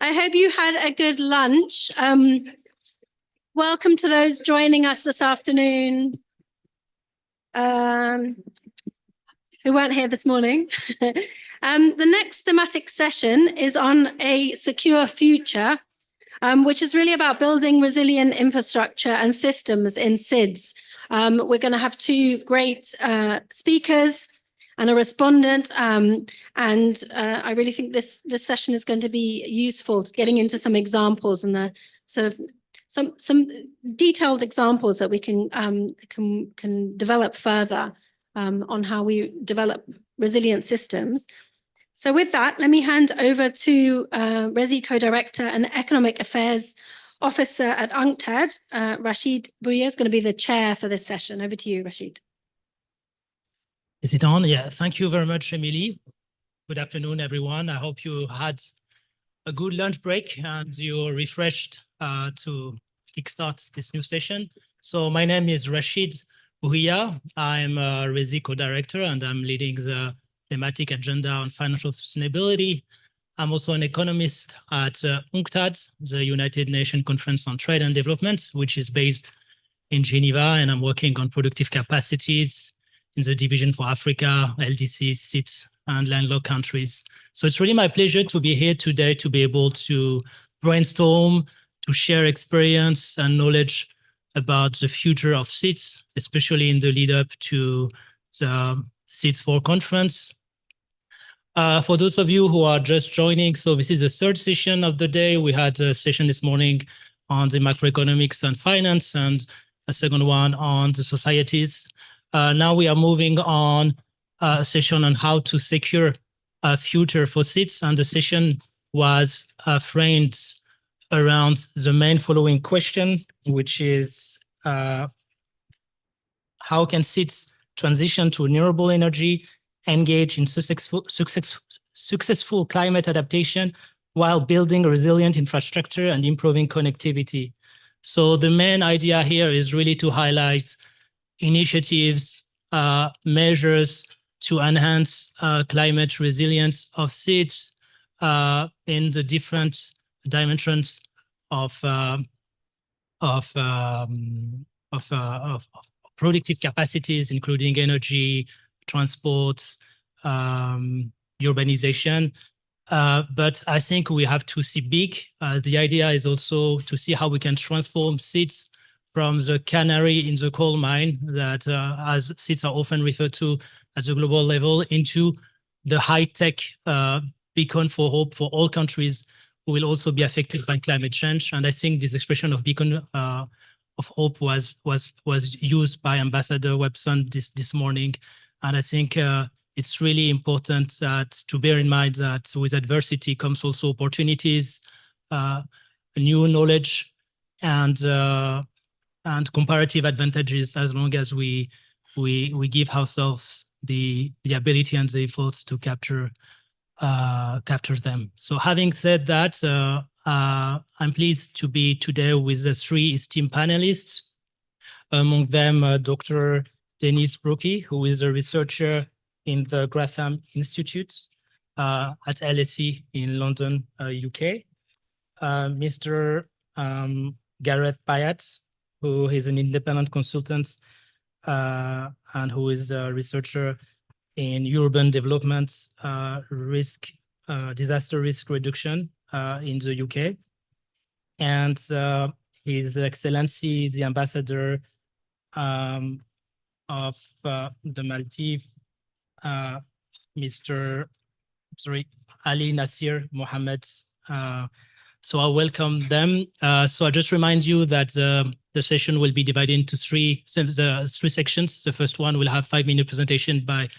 I hope you had a good lunch. Welcome to those joining us this afternoon who weren't here this morning. The next thematic session is on a secure future, which is really about building resilient infrastructure and systems in SIDS. We're going to have two great speakers and a respondent, and I really think this session is going to be useful, getting into some examples and the sort of some detailed examples that we can develop further on how we develop resilient systems. So with that, let me hand over to Resi Co-Director and Economic Affairs Officer at UNCTAD. Rashid Bouya is going to be the chair for this session. Over to you, Rashid. Is it on? Yeah, thank you very much, Emily. Good afternoon, everyone. I hope you had a good lunch break and you're refreshed to kickstart this new session. So my name is Rashid Bouya. I'm a Resi Co-Director and I'm leading the thematic agenda on financial sustainability. I'm also an economist at UNCTAD, the United Nations Conference on Trade and Development, which is based in Geneva, and I'm working on productive capacities in the Division for Africa, LDC, SIDS, and landlocked countries. So it's really my pleasure to be here today to be able to brainstorm, to share experience and knowledge about the future of SIDS, especially in the lead up to the SIDS 4 conference. For those of you who are just joining, so this is the third session of the day. We had a session this morning on the macroeconomics and finance, and a second one on the societies. Now we are moving on a session on how to secure a future for SIDS, and the session was framed around the main following question, which is how can SIDS transition to renewable energy, engage in successful climate adaptation while building a resilient infrastructure and improving connectivity. So the main idea here is really to highlight initiatives, measures to enhance climate resilience of SIDS in the different dimensions of productive capacities, including energy, transport, urbanization. But I think we have to see big. The idea is also to see how we can transform SIDS from the canary in the coal mine that, as SIDS are often referred to at the global level, into the high-tech beacon for hope for all countries who will also be affected by climate change. And I think this expression of beacon of hope was used by Ambassador Webson this morning. And I think it's really important to bear in mind that with adversity comes also opportunities, new knowledge, and comparative advantages, as long as we give ourselves the ability and the efforts to capture them. So having said that, I'm pleased to be today with the three esteemed panelists, among them Dr. Dennis Brookie, who is a researcher in the Gratham Institute at LSE in London, UK. Mr. Gareth Pyatt, who is an independent consultant and who is a researcher in urban development, disaster risk reduction in the UK. And His Excellency, the Ambassador of the Maldives, Mr. Ali Nasir Mohammed. So I welcome them. So I just remind you that the session will be divided into three sections. The first one will have 5-minute presentation by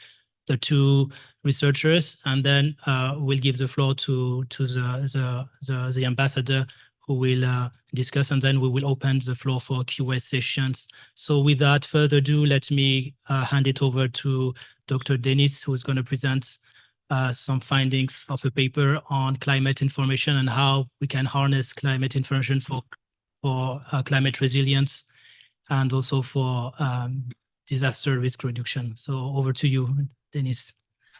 the two researchers, and then we'll give the floor to the ambassador, who will discuss, and then we will open the floor for Q&A sessions. So without further ado, let me hand it over to Dr. Dennis, who is going to present some findings of a paper on climate information and how we can harness climate information for climate resilience and also for disaster risk reduction. So over to you, Dennis.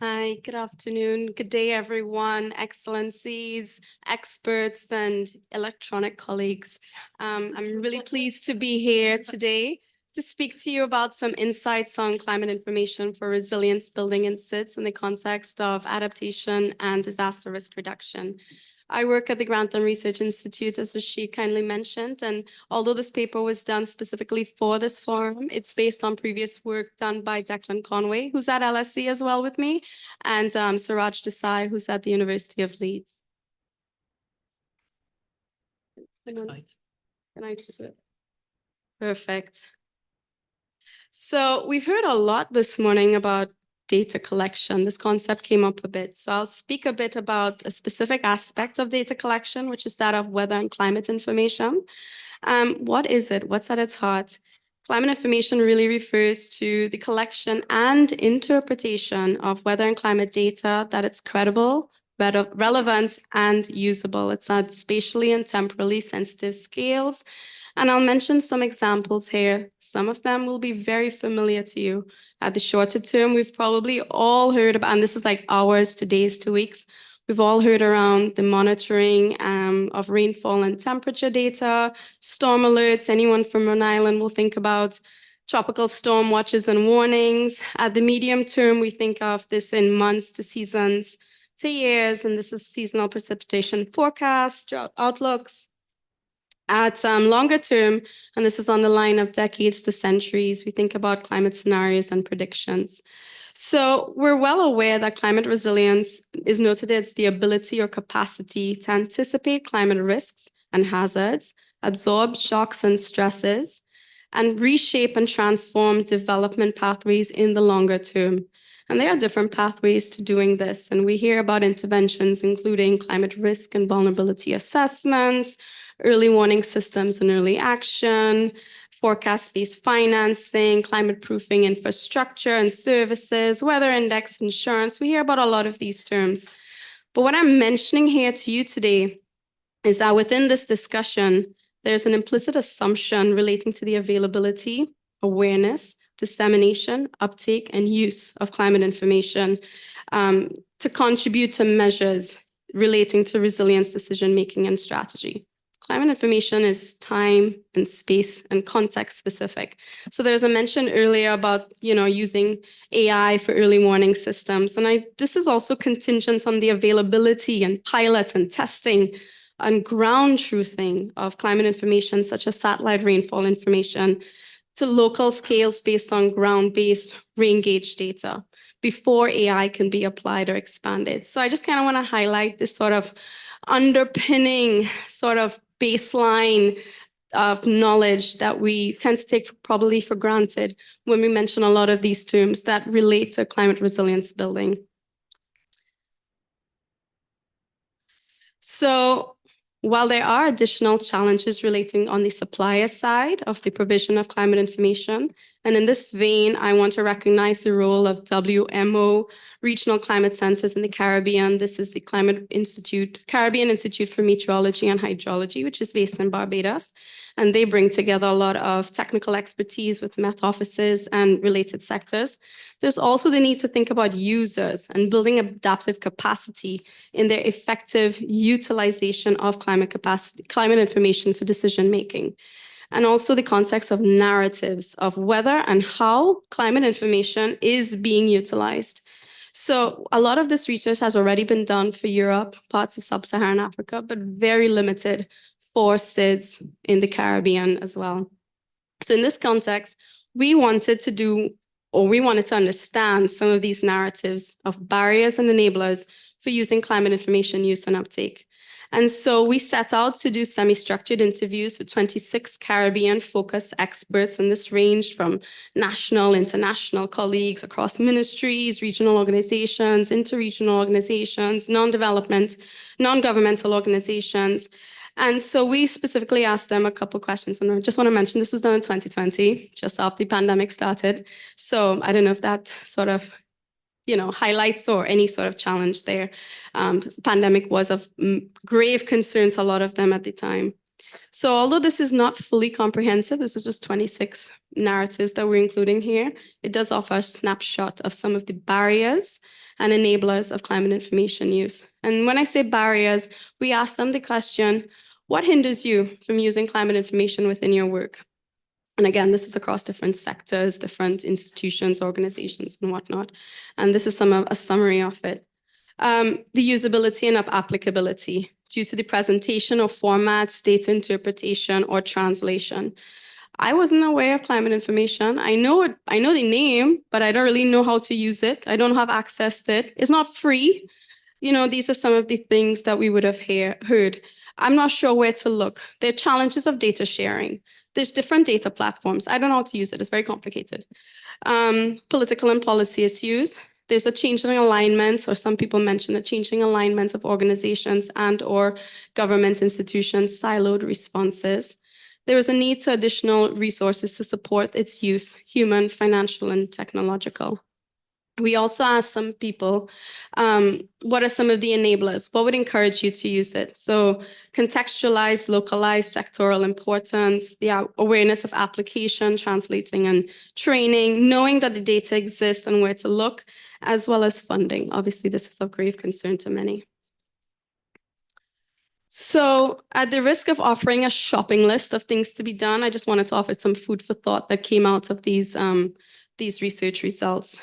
Hi, good afternoon, good day, everyone, excellencies, experts, and electronic colleagues. I'm really pleased to be here today to speak to you about some insights on climate information for resilience building in SIDS in the context of adaptation and disaster risk reduction. I work at the Grantham Research Institute, as Rashid kindly mentioned, and although this paper was done specifically for this forum, it's based on previous work done by Declan Conway, who's at LSE as well with me, and Suraj Desai, who's at the University of Leeds. Can I just do it? Perfect. So we've heard a lot this morning about data collection. This concept came up a bit. So I'll speak a bit about a specific aspect of data collection, which is that of weather and climate information. What is it? What's at its heart? Climate information really refers to the collection and interpretation of weather and climate data that it's credible, relevant, and usable. It's at spatially and temporally sensitive scales. And I'll mention some examples here. Some of them will be very familiar to you. At the shorter term, we've probably all heard about, and this is like hours to days to weeks, we've all heard around the monitoring of rainfall and temperature data, storm alerts. Anyone from Rhode Island will think about tropical storm watches and warnings. At the medium term, we think of this in months to seasons to years, and this is seasonal precipitation forecasts, drought outlooks. At longer term, and this is on the line of decades to centuries, we think about climate scenarios and predictions. So we're well aware that climate resilience is noted as the ability or capacity to anticipate climate risks and hazards, absorb shocks and stresses, and reshape and transform development pathways in the longer term. And there are different pathways to doing this. And we hear about interventions including climate risk and vulnerability assessments, early warning systems and early action, forecast-based financing, climate-proofing infrastructure and services, weather index insurance. We hear about a lot of these terms. But what I'm mentioning here to you today is that within this discussion, there's an implicit assumption relating to the availability, awareness, dissemination, uptake, and use of climate information to contribute to measures relating to resilience decision-making and strategy. Climate information is time and space and context specific. So there's a mention earlier about, using AI for early warning systems. And this is also contingent on the availability and pilot and testing and ground truthing of climate information, such as satellite rainfall information, to local scales based on ground-based rain gauge data before AI can be applied or expanded. So I just kind of want to highlight this sort of underpinning sort of baseline of knowledge that we tend to take probably for granted when we mention a lot of these terms that relate to climate resilience building. So while there are additional challenges relating on the supplier side of the provision of climate information, and in this vein, I want to recognize the role of WMO regional climate centers in the Caribbean. This is the Caribbean Institute for Meteorology and Hydrology, which is based in Barbados. And they bring together a lot of technical expertise with Met offices and related sectors. There's also the need to think about users and building adaptive capacity in their effective utilization of climate information for decision making. And also the context of narratives of whether and how climate information is being utilized. So a lot of this research has already been done for Europe, parts of sub-Saharan Africa, but very limited for SIDS in the Caribbean as well. So in this context, we wanted to understand some of these narratives of barriers and enablers for using climate information use and uptake. And so we set out to do semi-structured interviews with 26 Caribbean-focused experts, and this ranged from national, international colleagues across ministries, regional organizations, interregional organizations, non-governmental organizations. And so we specifically asked them a couple of questions, and I just want to mention this was done in 2020, just after the pandemic started. So I don't know if that sort of highlights or any sort of challenge there. Pandemic was of grave concern to a lot of them at the time. So although this is not fully comprehensive, this is just 26 narratives that we're including here, it does offer a snapshot of some of the barriers and enablers of climate information use. And when I say barriers, we ask them the question, what hinders you from using climate information within your work? And again, this is across different sectors, different institutions, organizations, and whatnot. And this is a summary of it. The usability and applicability due to the presentation of formats, data interpretation, or translation. I wasn't aware of climate information. I know the name, but I don't really know how to use it. I don't have access to it. It's not free. You know, these are some of the things that we would have heard. I'm not sure where to look. There are challenges of data sharing. There's different data platforms. I don't know how to use it. It's very complicated. Political and policy issues. There's a changing alignment, or some people mention a changing alignment of organizations and or government institutions, siloed responses. There is a need for additional resources to support its use, human, financial, and technological. We also asked some people, what are some of the enablers? What would encourage you to use it? So contextualize, localize, sectoral importance, the awareness of application, translating and training, knowing that the data exists and where to look, as well as funding. Obviously, this is of grave concern to many. So at the risk of offering a shopping list of things to be done, I just wanted to offer some food for thought that came out of these research results.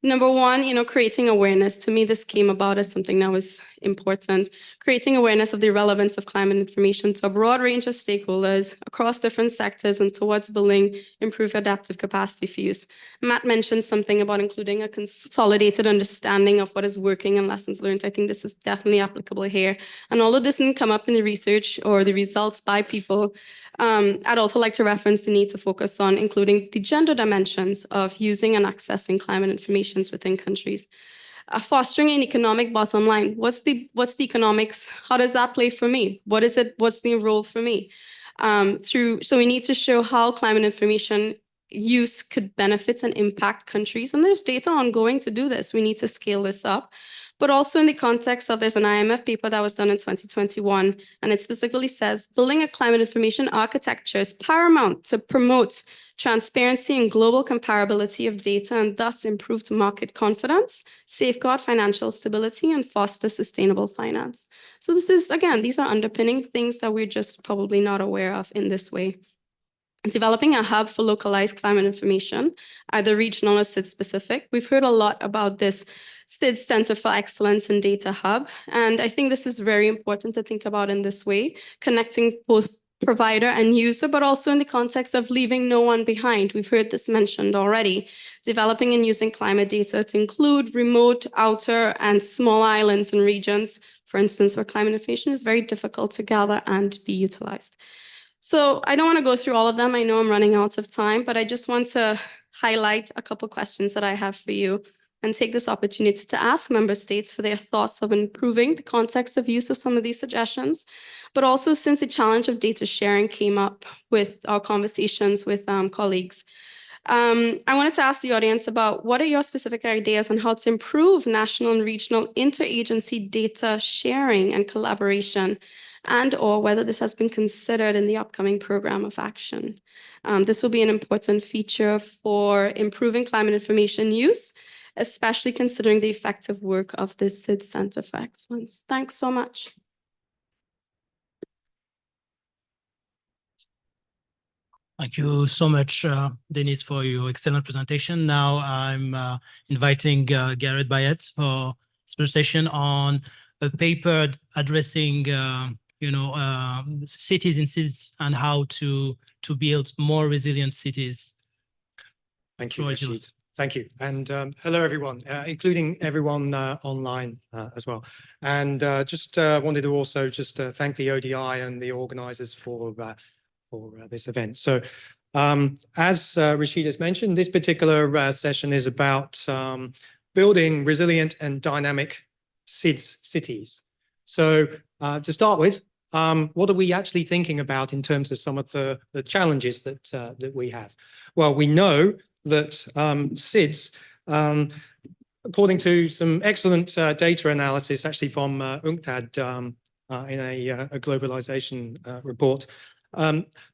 Number one, creating awareness. To me, this came about as something that was important. Creating awareness of the relevance of climate information to a broad range of stakeholders across different sectors and towards building improved adaptive capacity for use. Matt mentioned something about including a consolidated understanding of what is working and lessons learned. I think this is definitely applicable here. And although this didn't come up in the research or the results by people, I'd also like to reference the need to focus on including the gender dimensions of using and accessing climate information within countries. Fostering an economic bottom line. What's the economics? How does that play for me? What is it? What's the role for me? So we need to show how climate information use could benefit and impact countries. And there's data ongoing to do this. We need to scale this up. But also in the context of, there's an IMF paper that was done in 2021, and it specifically says, building a climate information architecture is paramount to promote transparency and global comparability of data and thus improved market confidence, safeguard financial stability, and foster sustainable finance. So this is, again, these are underpinning things that we're just probably not aware of in this way. Developing a hub for localized climate information, either regional or SIDS specific. We've heard a lot about this SIDS Center for Excellence and Data Hub. And I think this is very important to think about in this way, connecting both provider and user, but also in the context of leaving no one behind. We've heard this mentioned already. Developing and using climate data to include remote, outer, and small islands and regions, for instance, where climate information is very difficult to gather and be utilized. So I don't want to go through all of them. I know I'm running out of time, but I just want to highlight a couple questions that I have for you and take this opportunity to ask member states for their thoughts of improving the context of use of some of these suggestions. But also, since the challenge of data sharing came up with our conversations with colleagues, I wanted to ask the audience about what are your specific ideas on how to improve national and regional interagency data sharing and collaboration, and or whether this has been considered in the upcoming program of action. This will be an important feature for improving climate information use, especially considering the effective work of the SIDS Center for Excellence. Thanks so much. Thank you so much, Denise, for your excellent presentation. Now I'm inviting Garrett Bayet for his presentation on a paper addressing cities in SIDS and how to build more resilient cities. Thank you, Rashid. Thank you. And hello, everyone, including everyone online as well. And just wanted to also just thank the ODI and the organizers for this event. So as Rashid has mentioned, this particular session is about building resilient and dynamic SIDS cities. So to start with, what are we actually thinking about in terms of some of the challenges that we have? Well, we know that SIDS, according to some excellent data analysis actually from UNCTAD in a globalization report,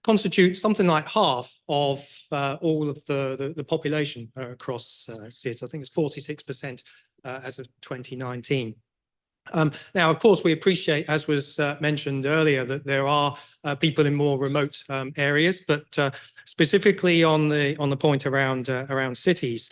constitute something like half of all of the population across SIDS. I think it's 46% as of 2019. Now, of course, we appreciate, as was mentioned earlier, that there are people in more remote areas, but specifically on the point around cities,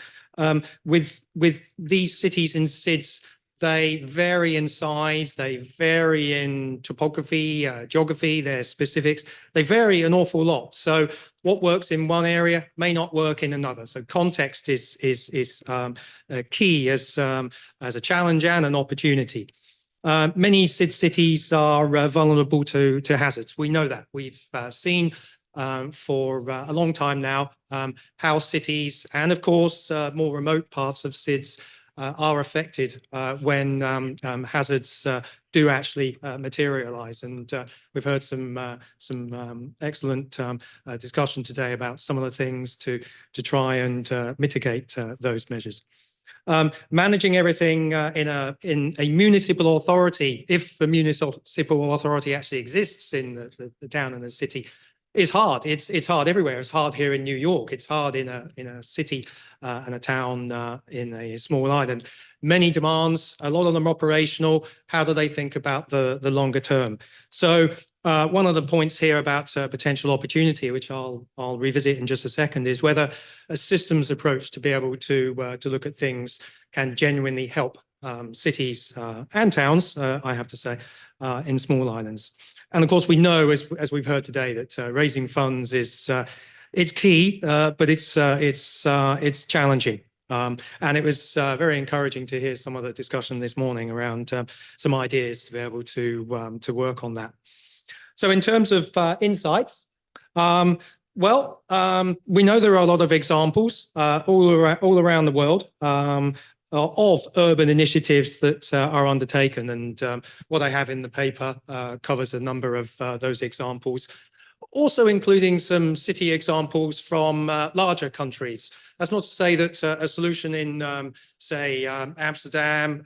with these cities in SIDS, they vary in size, they vary in topography, geography, their specifics. They vary an awful lot. So what works in one area may not work in another. So context is key as a challenge and an opportunity. Many SIDS cities are vulnerable to hazards. We know that. We've seen for a long time now how cities and, of course, more remote parts of SIDS are affected when hazards do actually materialize. And we've heard some excellent discussion today about some of the things to try and mitigate those measures. Managing everything in a municipal authority, if the municipal authority actually exists in the town and the city, is hard. It's hard everywhere. It's hard here in New York. It's hard in a city and a town in a small island. Many demands, a lot of them operational. How do they think about the longer term? So one of the points here about potential opportunity, which I'll revisit in just a second, is whether a systems approach to be able to look at things can genuinely help cities and towns, I have to say, in small islands. And of course, we know, as we've heard today, that raising funds is it's key, but it's challenging. And it was very encouraging to hear some of the discussion this morning around some ideas to be able to work on that. So in terms of insights, we know there are a lot of examples all around the world of urban initiatives that are undertaken. And what I have in the paper covers a number of those examples, also including some city examples from larger countries. That's not to say that a solution in, say, Amsterdam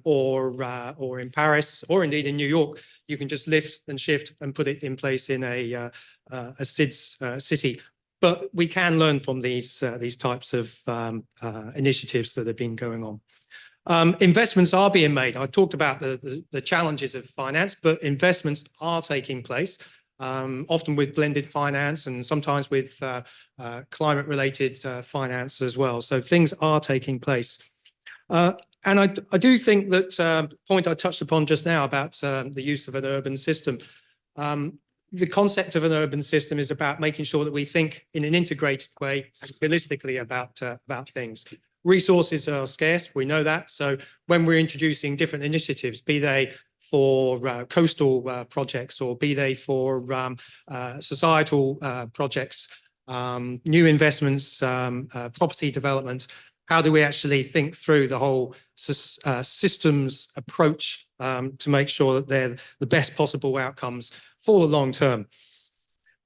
or in Paris or indeed in New York, you can just lift and shift and put it in place in a SIDS city. But we can learn from these types of initiatives that have been going on. Investments are being made. I talked about the challenges of finance, but investments are taking place, often with blended finance and sometimes with climate-related finance as well. So things are taking place. And I do think that point I touched upon just now about the use of an urban system, the concept of an urban system is about making sure that we think in an integrated way and holistically about things. Resources are scarce, we know that. So when we're introducing different initiatives, be they for coastal projects or be they for societal projects, new investments, property development, how do we actually think through the whole systems approach to make sure that they're the best possible outcomes for the long term?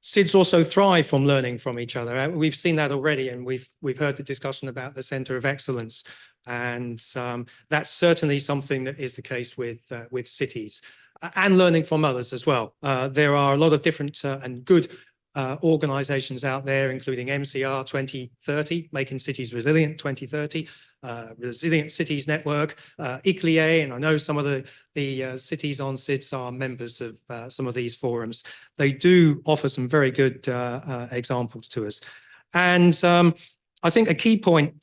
SIDS also thrive from learning from each other. We've seen that already, and we've heard the discussion about the Centre of Excellence, and that's certainly something that is the case with cities, and learning from others as well. There are a lot of different and good organizations out there, including MCR 2030, Making Cities Resilient 2030, Resilient Cities Network, ICLIE, and I know some of the cities on SIDS are members of some of these forums. They do offer some very good examples to us. And I think a key point,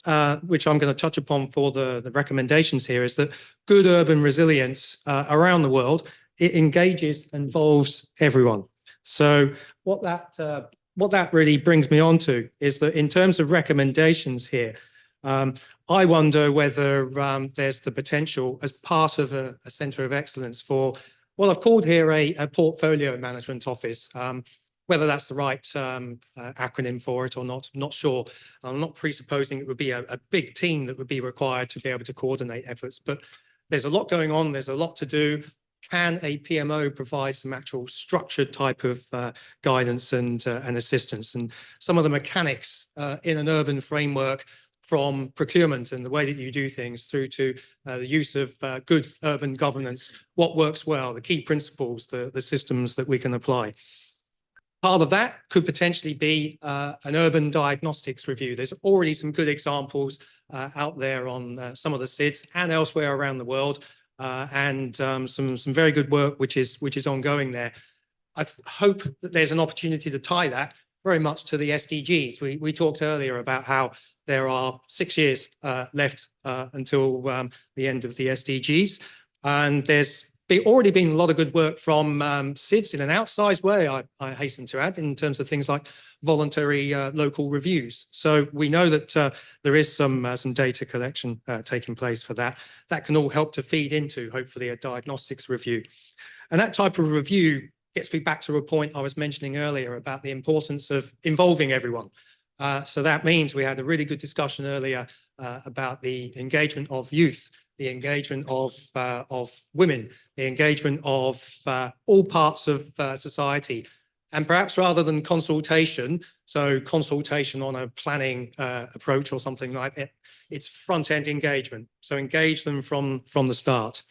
which I'm going to touch upon for the recommendations here, is that good urban resilience around the world, it engages and involves everyone. So what that really brings me on to is that in terms of recommendations here, I wonder whether there's the potential as part of a Centre of Excellence for what I've called here a portfolio management office. Whether that's the right acronym for it or not, I'm not sure. I'm not presupposing it would be a big team that would be required to be able to coordinate efforts, but there's a lot going on. There's a lot to do. Can a PMO provide some actual structured type of guidance and assistance? And some of the mechanics in an urban framework, from procurement and the way that you do things through to the use of good urban governance, what works well, the key principles, the systems that we can apply. Part of that could potentially be an urban diagnostics review. There's already some good examples out there on some of the SIDS and elsewhere around the world, and some very good work which is ongoing there. I hope that there's an opportunity to tie that very much to the SDGs. We talked earlier about how there are 6 years left until the end of the SDGs, and there's already been a lot of good work from SIDS in an outsized way, I hasten to add, in terms of things like voluntary local reviews. So we know that there is some data collection taking place for that. That can all help to feed into, hopefully, a diagnostics review. And that type of review gets me back to a point I was mentioning earlier about the importance of involving everyone. So that means we had a really good discussion earlier about the engagement of youth, the engagement of women, the engagement of all parts of society. And perhaps rather than consultation, so consultation on a planning approach or something like that, it's front-end engagement. So engage them from the start.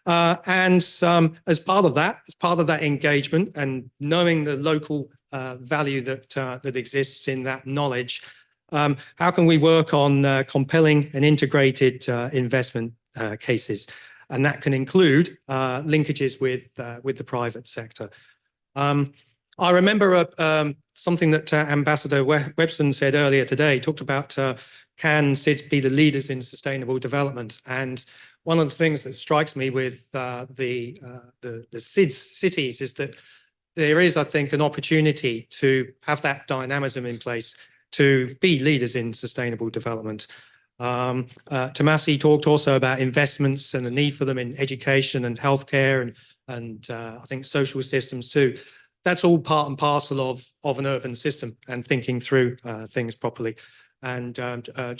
And as part of that engagement and knowing the local value that exists in that knowledge, how can we work on compelling and integrated investment cases? And that can include linkages with the private sector. I remember something that Ambassador Webson said earlier today. He talked about can SIDS be the leaders in sustainable development? And one of the things that strikes me with the SIDS cities is that there is, I think, an opportunity to have that dynamism in place to be leaders in sustainable development. Tomasi talked also about investments and the need for them in education and healthcare and I think social systems too. That's all part and parcel of an urban system and thinking through things properly. And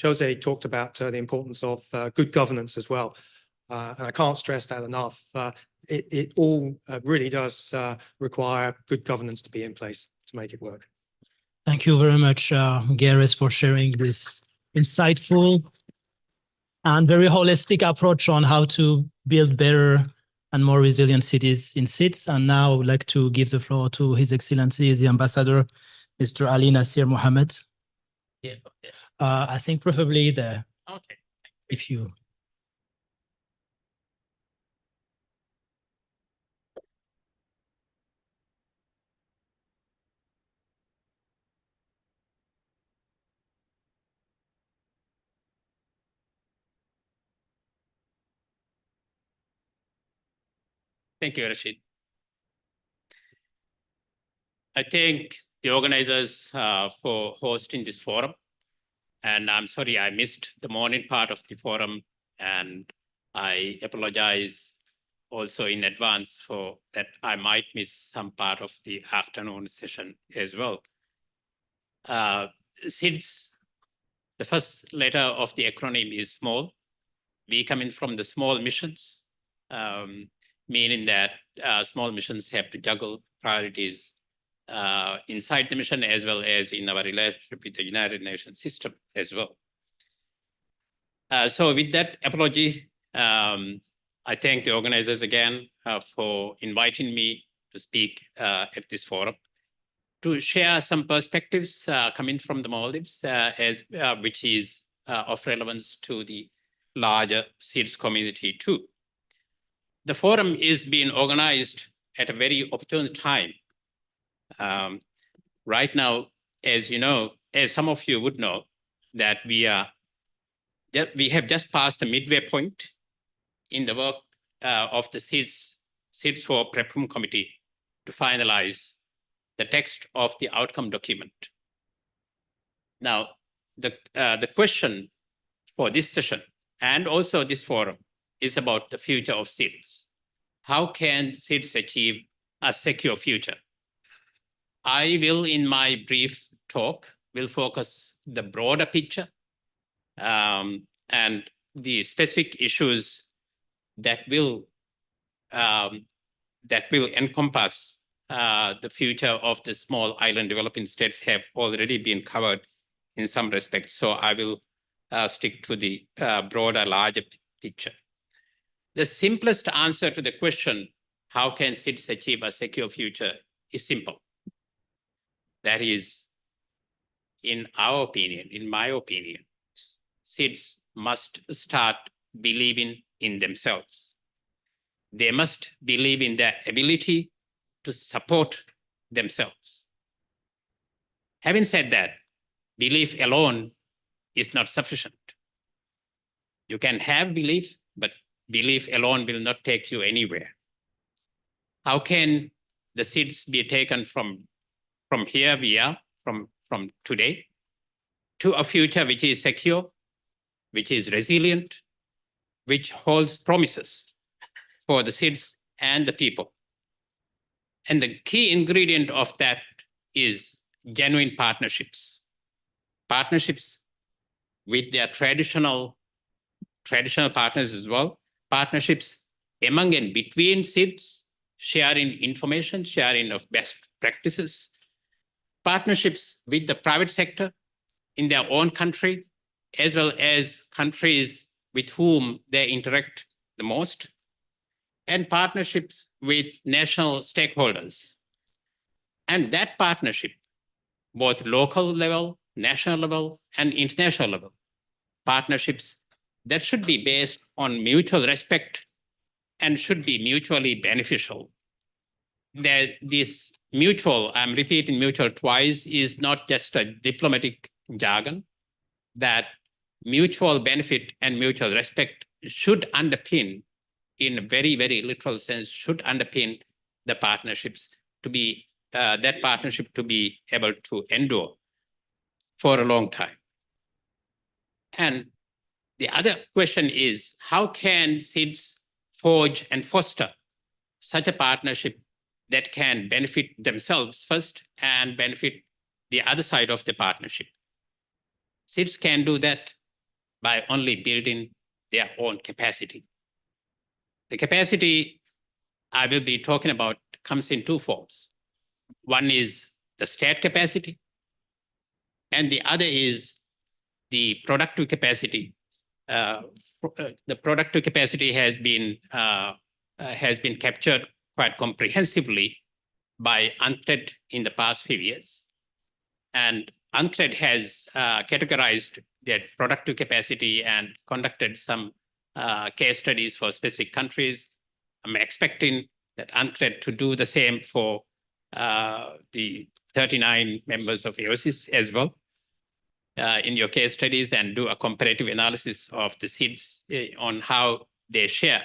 Jose talked about the importance of good governance as well. And I can't stress that enough. It all really does require good governance to be in place to make it work. Thank you very much, Gareth, for sharing this insightful and very holistic approach on how to build better and more resilient cities in SIDS. And now I would like to give the floor to His Excellency, the Ambassador, Mr. Ali Nasir Mohammed. Yeah. I think preferably there. Okay. If you... Thank you, Rashid. I thank the organizers for hosting this forum. And I'm sorry I missed the morning part of the forum. And I apologize also in advance for that I might miss some part of the afternoon session as well. SIDS, the first letter of the acronym is small. We coming from the small missions, meaning that small missions have to juggle priorities inside the mission as well as in our relationship with the United Nations system as well. So with that apology, I thank the organizers again for inviting me to speak at this forum to share some perspectives coming from the Maldives, which is of relevance to the larger SIDS community too. The forum is being organized at a very opportune time. Right now, as you know, as some of you would know, that we have just passed the midway point in the work of the SIDS 4 Prep Room Committee to finalize the text of the outcome document. Now, the question for this session and also this forum is about the future of SIDS. How can SIDS achieve a secure future? I will, in my brief talk, will focus the broader picture and the specific issues that will encompass the future of the small island developing states have already been covered in some respects. So I will stick to the broader, larger picture. The simplest answer to the question, how can SIDS achieve a secure future, is simple. That is, in our opinion, in my opinion, SIDS must start believing in themselves. They must believe in their ability to support themselves. Having said that, belief alone is not sufficient. You can have belief, but belief alone will not take you anywhere. How can the SIDS be taken from here we are, from today, to a future which is secure, which is resilient, which holds promises for the SIDS and the people? And the key ingredient of that is genuine partnerships. Partnerships with their traditional partners as well. Partnerships among and between SIDS, sharing information, sharing of best practices. Partnerships with the private sector in their own country, as well as countries with whom they interact the most. And partnerships with national stakeholders. And that partnership, both local level, national level, and international level, partnerships that should be based on mutual respect and should be mutually beneficial. That this mutual, I'm repeating mutual twice, is not just a diplomatic jargon. That mutual benefit and mutual respect should underpin, in a very, very literal sense, should underpin the partnerships to be, that partnership to be able to endure for a long time. And the other question is, how can SIDS forge and foster such a partnership that can benefit themselves first and benefit the other side of the partnership? SIDS can do that by only building their own capacity. The capacity I will be talking about comes in two forms. One is the state capacity, and the other is the productive capacity. The productive capacity has been captured quite comprehensively by UNCTAD in the past few years. And UNCTAD has categorized that productive capacity and conducted some case studies for specific countries. I'm expecting that UNCTAD to do the same for the 39 members of AOSIS as well in your case studies, and do a comparative analysis of the SIDS on how they share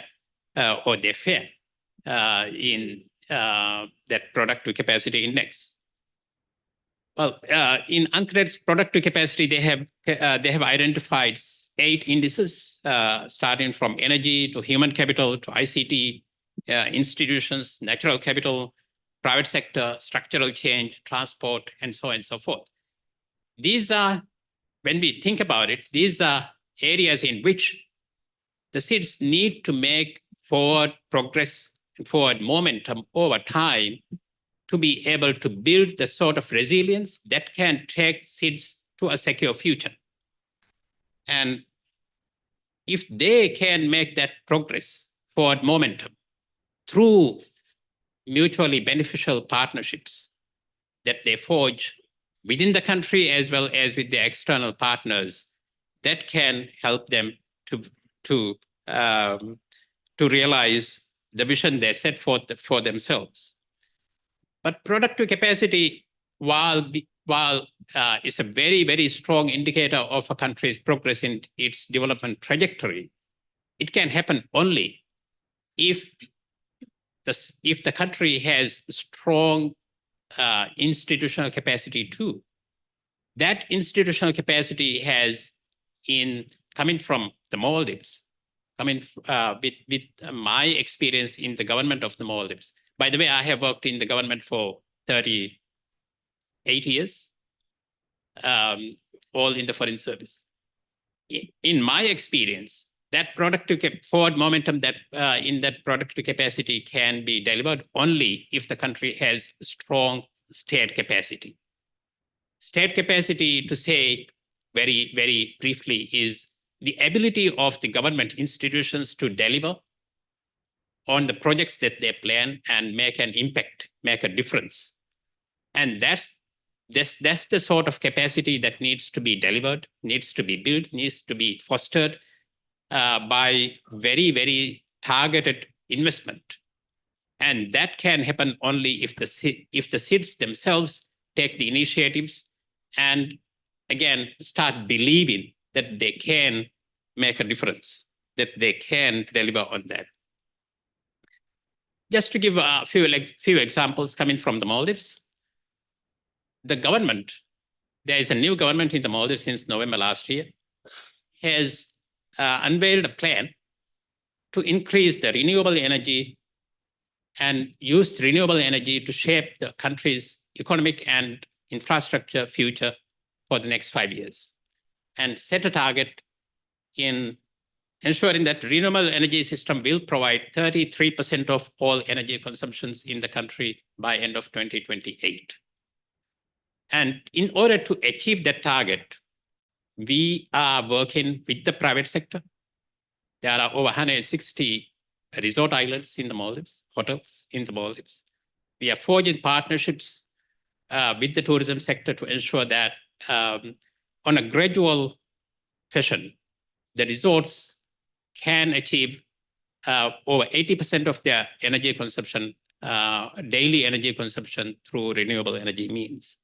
or they fare in that productive capacity index. Well, in UNCTAD's productive capacity, they have identified 8 indices, starting from energy to human capital to ICT, institutions, natural capital, private sector, structural change, transport, and so on and so forth. These are, when we think about it, these are areas in which the SIDS need to make forward progress, forward momentum over time to be able to build the sort of resilience that can take SIDS to a secure future. And if they can make that progress, forward momentum, through mutually beneficial partnerships that they forge within the country as well as with their external partners, that can help them to realize the vision they set forth for themselves. But productive capacity, while is a very, very strong indicator of a country's progress in its development trajectory, it can happen only if the country has strong institutional capacity too. That institutional capacity has, coming from the Maldives, with my experience in the government of the Maldives. By the way, I have worked in the government for 38 years, all in the foreign service. In my experience, that productive forward momentum that in that productive capacity can be delivered only if the country has strong state capacity. State capacity, to say very, very briefly, is the ability of the government institutions to deliver on the projects that they plan and make an impact, make a difference. And that's That's the sort of capacity that needs to be delivered, needs to be built, needs to be fostered by very, very targeted investment. And that can happen only if the SIDS themselves take the initiatives and again start believing that they can make a difference, that they can deliver on that. Just to give a few examples coming from the Maldives, the government, there is a new government in the Maldives since November last year, has unveiled a plan to increase the renewable energy and use renewable energy to shape the country's economic and infrastructure future for the next 5 years, and set a target in ensuring that renewable energy system will provide 33% of all energy consumptions in the country by end of 2028. And in order to achieve that target, we are working with the private sector. There are over 160 resort islands in the Maldives, hotels in the Maldives. We are forging partnerships with the tourism sector to ensure that on a gradual fashion, the resorts can achieve over 80% of their energy consumption, daily energy consumption through renewable energy means.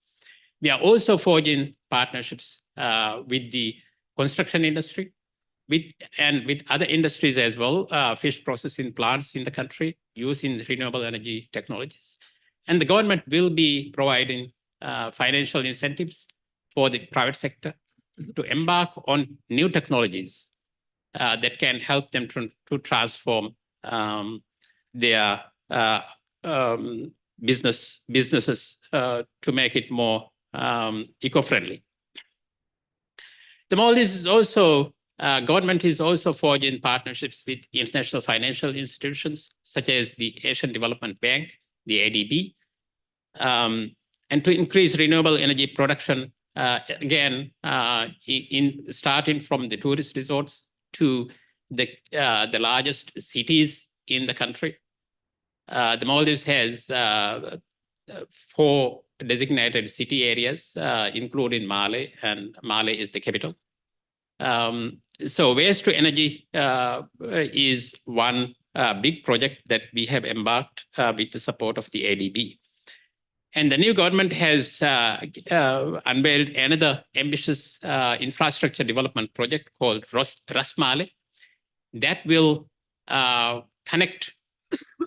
We are also forging partnerships with the construction industry, with other industries as well, fish processing plants in the country using renewable energy technologies. And the government will be providing financial incentives for the private sector to embark on new technologies that can help them to transform their businesses to make it more eco-friendly. The Maldives is also, government is also forging partnerships with international financial institutions, such as the Asian Development Bank, the ADB, and to increase renewable energy production, again, starting from the tourist resorts to the largest cities in the country. The Maldives has 4 designated city areas, including Male, and Male is the capital. So waste to energy is one big project that we have embarked with the support of the ADB. And the new government has unveiled another ambitious infrastructure development project called Ras Male that will connect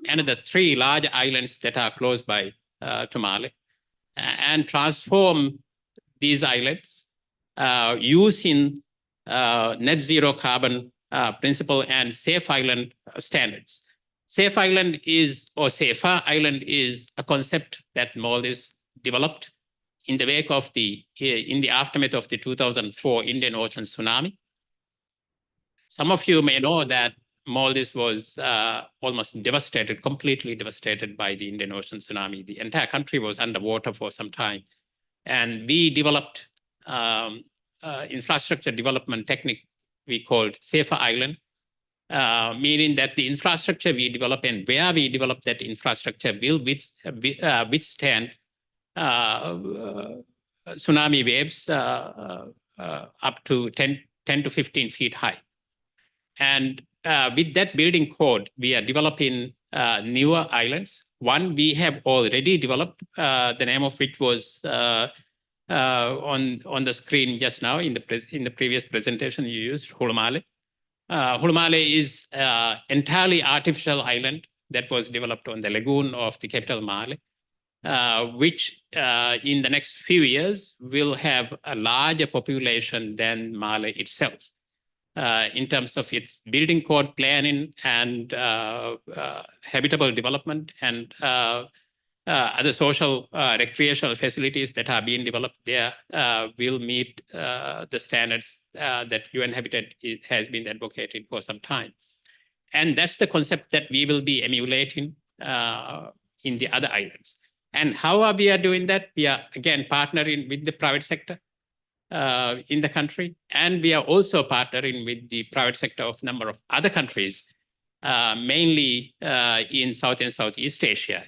another 3 large islands that are close by to Male and transform these islands using net zero carbon principle and safe island standards. Safe island is, or safer island is a concept that Maldives developed in the wake of in the aftermath of the 2004 Indian Ocean tsunami. Some of you may know that Maldives was almost devastated, completely devastated by the Indian Ocean tsunami. The entire country was underwater for some time. And we developed infrastructure development technique we called Safer Island, meaning that the infrastructure we develop and where we develop that infrastructure will withstand tsunami waves up to 10 to 15 feet high. And with that building code, we are developing newer islands. One we have already developed, the name of which was on the screen just now in the previous presentation you used, Hulumale. Hulumale is entirely artificial island that was developed on the lagoon of the capital Male, which in the next few years will have a larger population than Male itself. In terms of its building code planning and habitable development and other social recreational facilities that are being developed there will meet the standards that UN Habitat has been advocating for some time. And that's the concept that we will be emulating in the other islands. And how are we doing that? We are, again, partnering with the private sector in the country. And we are also partnering with the private sector of a number of other countries, mainly in South and Southeast Asia.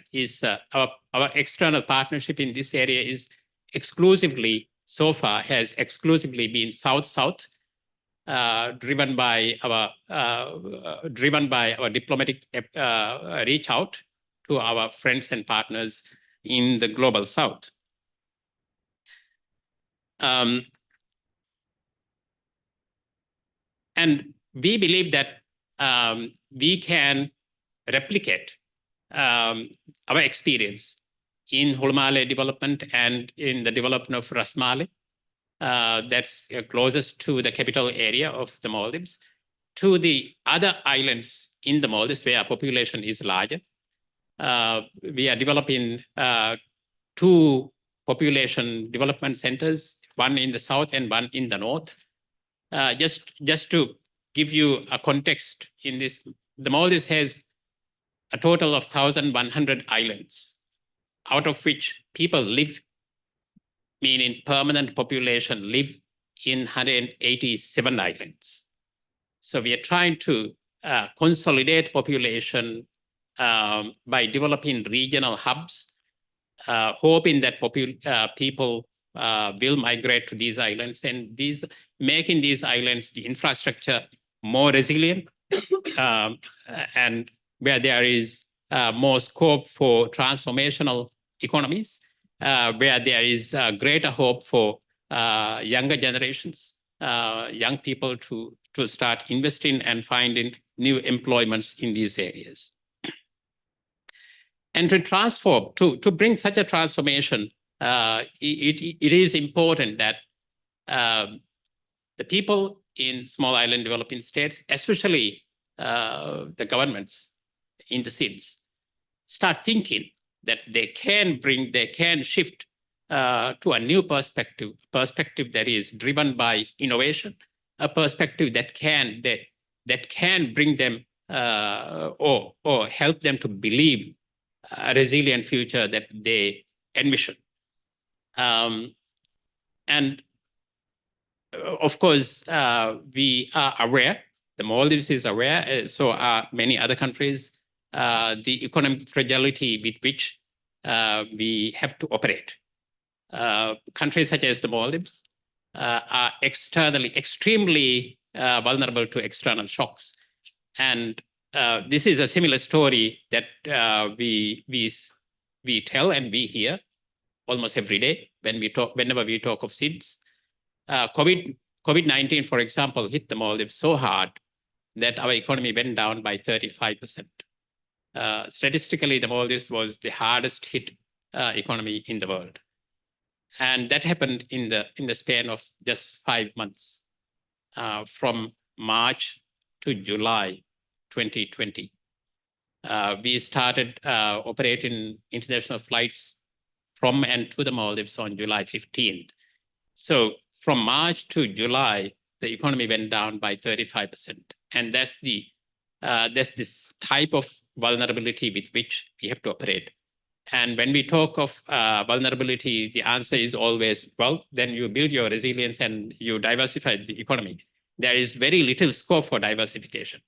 Our external partnership in this area is exclusively so far has exclusively been South-South, driven by our diplomatic reach out to our friends and partners in the global South. And we believe that we can replicate our experience in Hulmale development and in the development of Ras Male, that's closest to the capital area of the Maldives, to the other islands in the Maldives where population is larger. We are developing 2 population development centers, one in the south and one in the north. Just to give you a context in this, the Maldives has a total of 1,100 islands, out of which people live, meaning permanent population live in 187 islands. So we are trying to consolidate population by developing regional hubs, hoping that people will migrate to these islands, and making these islands, the infrastructure, more resilient, and where there is more scope for transformational economies, where there is greater hope for younger generations, young people to start investing and finding new employments in these areas. And to transform, to bring such a transformation, it is important that the people in small island developing states, especially the governments in the SIDS, start thinking that they can shift to a new perspective that is driven by innovation, a perspective that can bring them or help them to believe a resilient future that they envision. And of course, we are aware, the Maldives is aware, so are many other countries, the economic fragility with which we have to operate. Countries such as the Maldives are extremely vulnerable to external shocks. And this is a similar story that we tell and we hear almost every day whenever we talk of SIDS. COVID-19, for example, hit the Maldives so hard that our economy went down by 35%. Statistically, the Maldives was the hardest hit economy in the world. And that happened in the span of just 5 months, from March to July 2020. We started operating international flights from and to the Maldives on July 15th. So from March to July, the economy went down by 35%. And that's this type of vulnerability with which we have to operate. And when we talk of vulnerability, the answer is always, well, then you build your resilience and you diversify the economy. There is very little scope for diversification.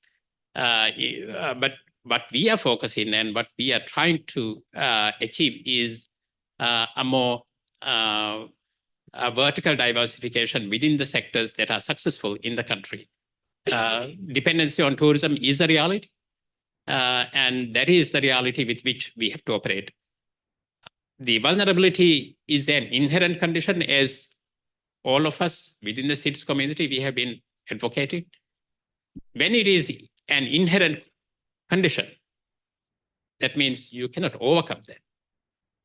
But what we are focusing and what we are trying to achieve is a more vertical diversification within the sectors that are successful in the country. Dependency on tourism is a reality. And that is the reality with which we have to operate. The vulnerability is an inherent condition, as all of us within the SIDS community, we have been advocating. When it is an inherent condition, that means you cannot overcome that.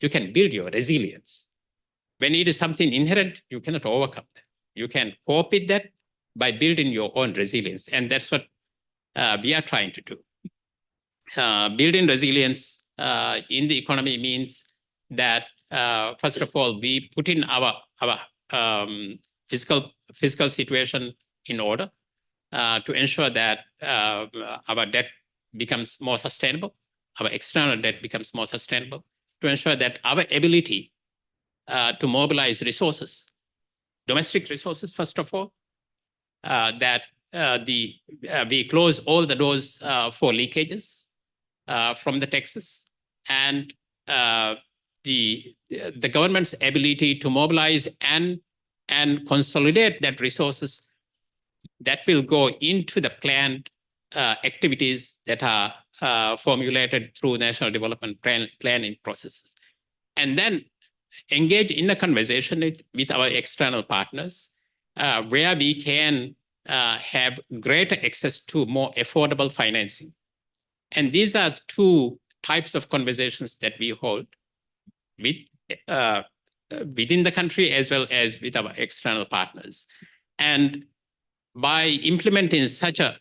You can build your resilience. When it is something inherent, you cannot overcome that. You can cope with that by building your own resilience. And that's what we are trying to do. Building resilience in the economy means that, first of all, we put in our fiscal situation in order to ensure that our debt becomes more sustainable, our external debt becomes more sustainable, to ensure that our ability to mobilize resources, domestic resources, first of all, that we close all the doors for leakages from the taxes, and the government's ability to mobilize and consolidate that resources that will go into the planned activities that are formulated through national development planning processes, and then engage in a conversation with our external partners where we can have greater access to more affordable financing. And these are two types of conversations that we hold with within the country as well as with our external partners. And by implementing such a...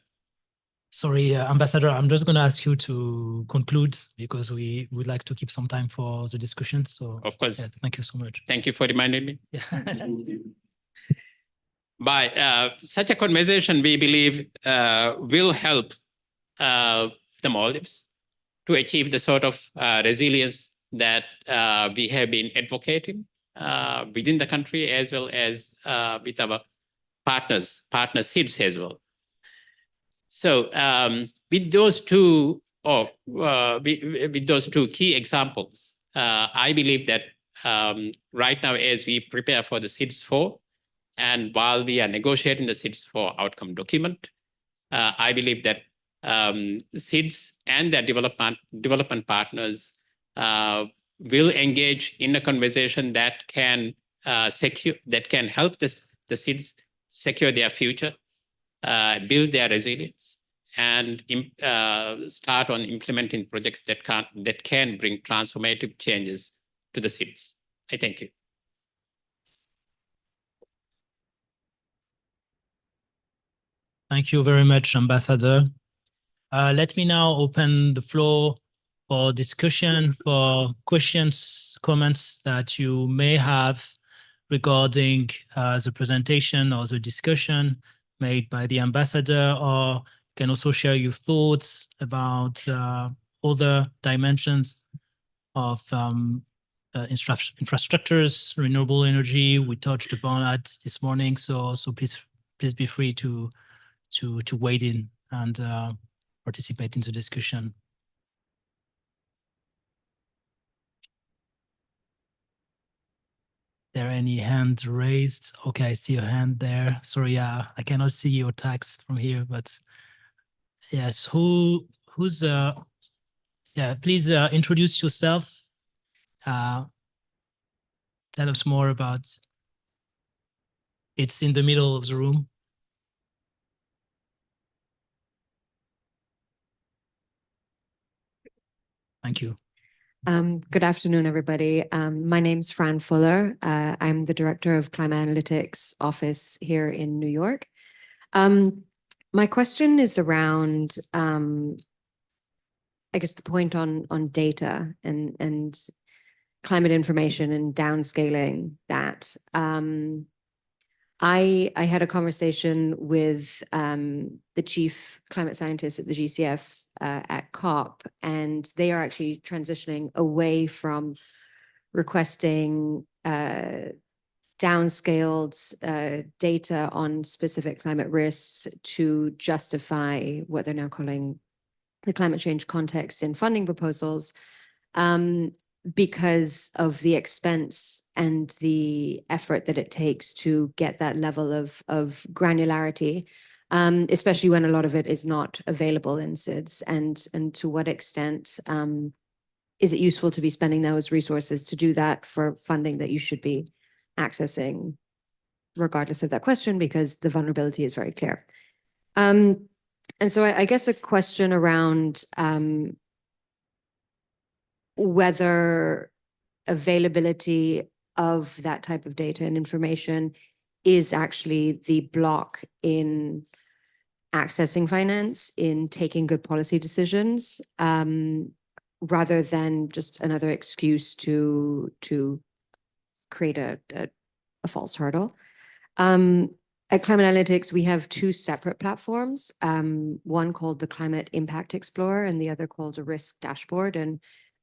Sorry, Ambassador, I'm just going to ask you to conclude because we would like to keep some time for the discussion. So, of course, yeah, thank you so much. Thank you for reminding me. Yeah. By such a conversation, we believe will help the Maldives to achieve the sort of resilience that we have been advocating within the country as well as with our partner SIDS as well. So with those two, with those two key examples, I believe that right now, as we prepare for the SIDS 4, and while we are negotiating the SIDS 4 outcome document, I believe that SIDS and their development partners will engage in a conversation that can help the SIDS secure their future, build their resilience, and start on implementing projects that can bring transformative changes to the SIDS. I thank you. Thank you very much, Ambassador. Let me now open the floor for discussion, for questions, comments that you may have regarding the presentation or the discussion made by the ambassador, or you can also share your thoughts about other dimensions of infrastructures, renewable energy. We touched upon that this morning, so please be free to wade in and participate in the discussion. There any hand raised? Okay, I see a hand there. Sorry, I cannot see your text from here, but yes, who's yeah, please introduce yourself. Tell us more about. It's in the middle of the room. Thank you. Good afternoon, everybody. My name's Fran Fuller. I'm the Director of Climate Analytics Office here in New York. My question is around, I guess, the point on data and climate information and downscaling that. I had a conversation with the chief climate scientist at the GCF at COP, and they are actually transitioning away from requesting downscaled data on specific climate risks to justify what they're now calling the climate change context in funding proposals, because of the expense and the effort that it takes to get that level of granularity, especially when a lot of it is not available in SIDS, and to what extent is it useful to be spending those resources to do that for funding that you should be accessing regardless of that question, because the vulnerability is very clear. And so I guess a question around whether availability of that type of data and information is actually the block in accessing finance, in taking good policy decisions, rather than just another excuse to create a false hurdle. At Climate Analytics, we have two separate platforms, one called the Climate Impact Explorer and the other called a Risk Dashboard.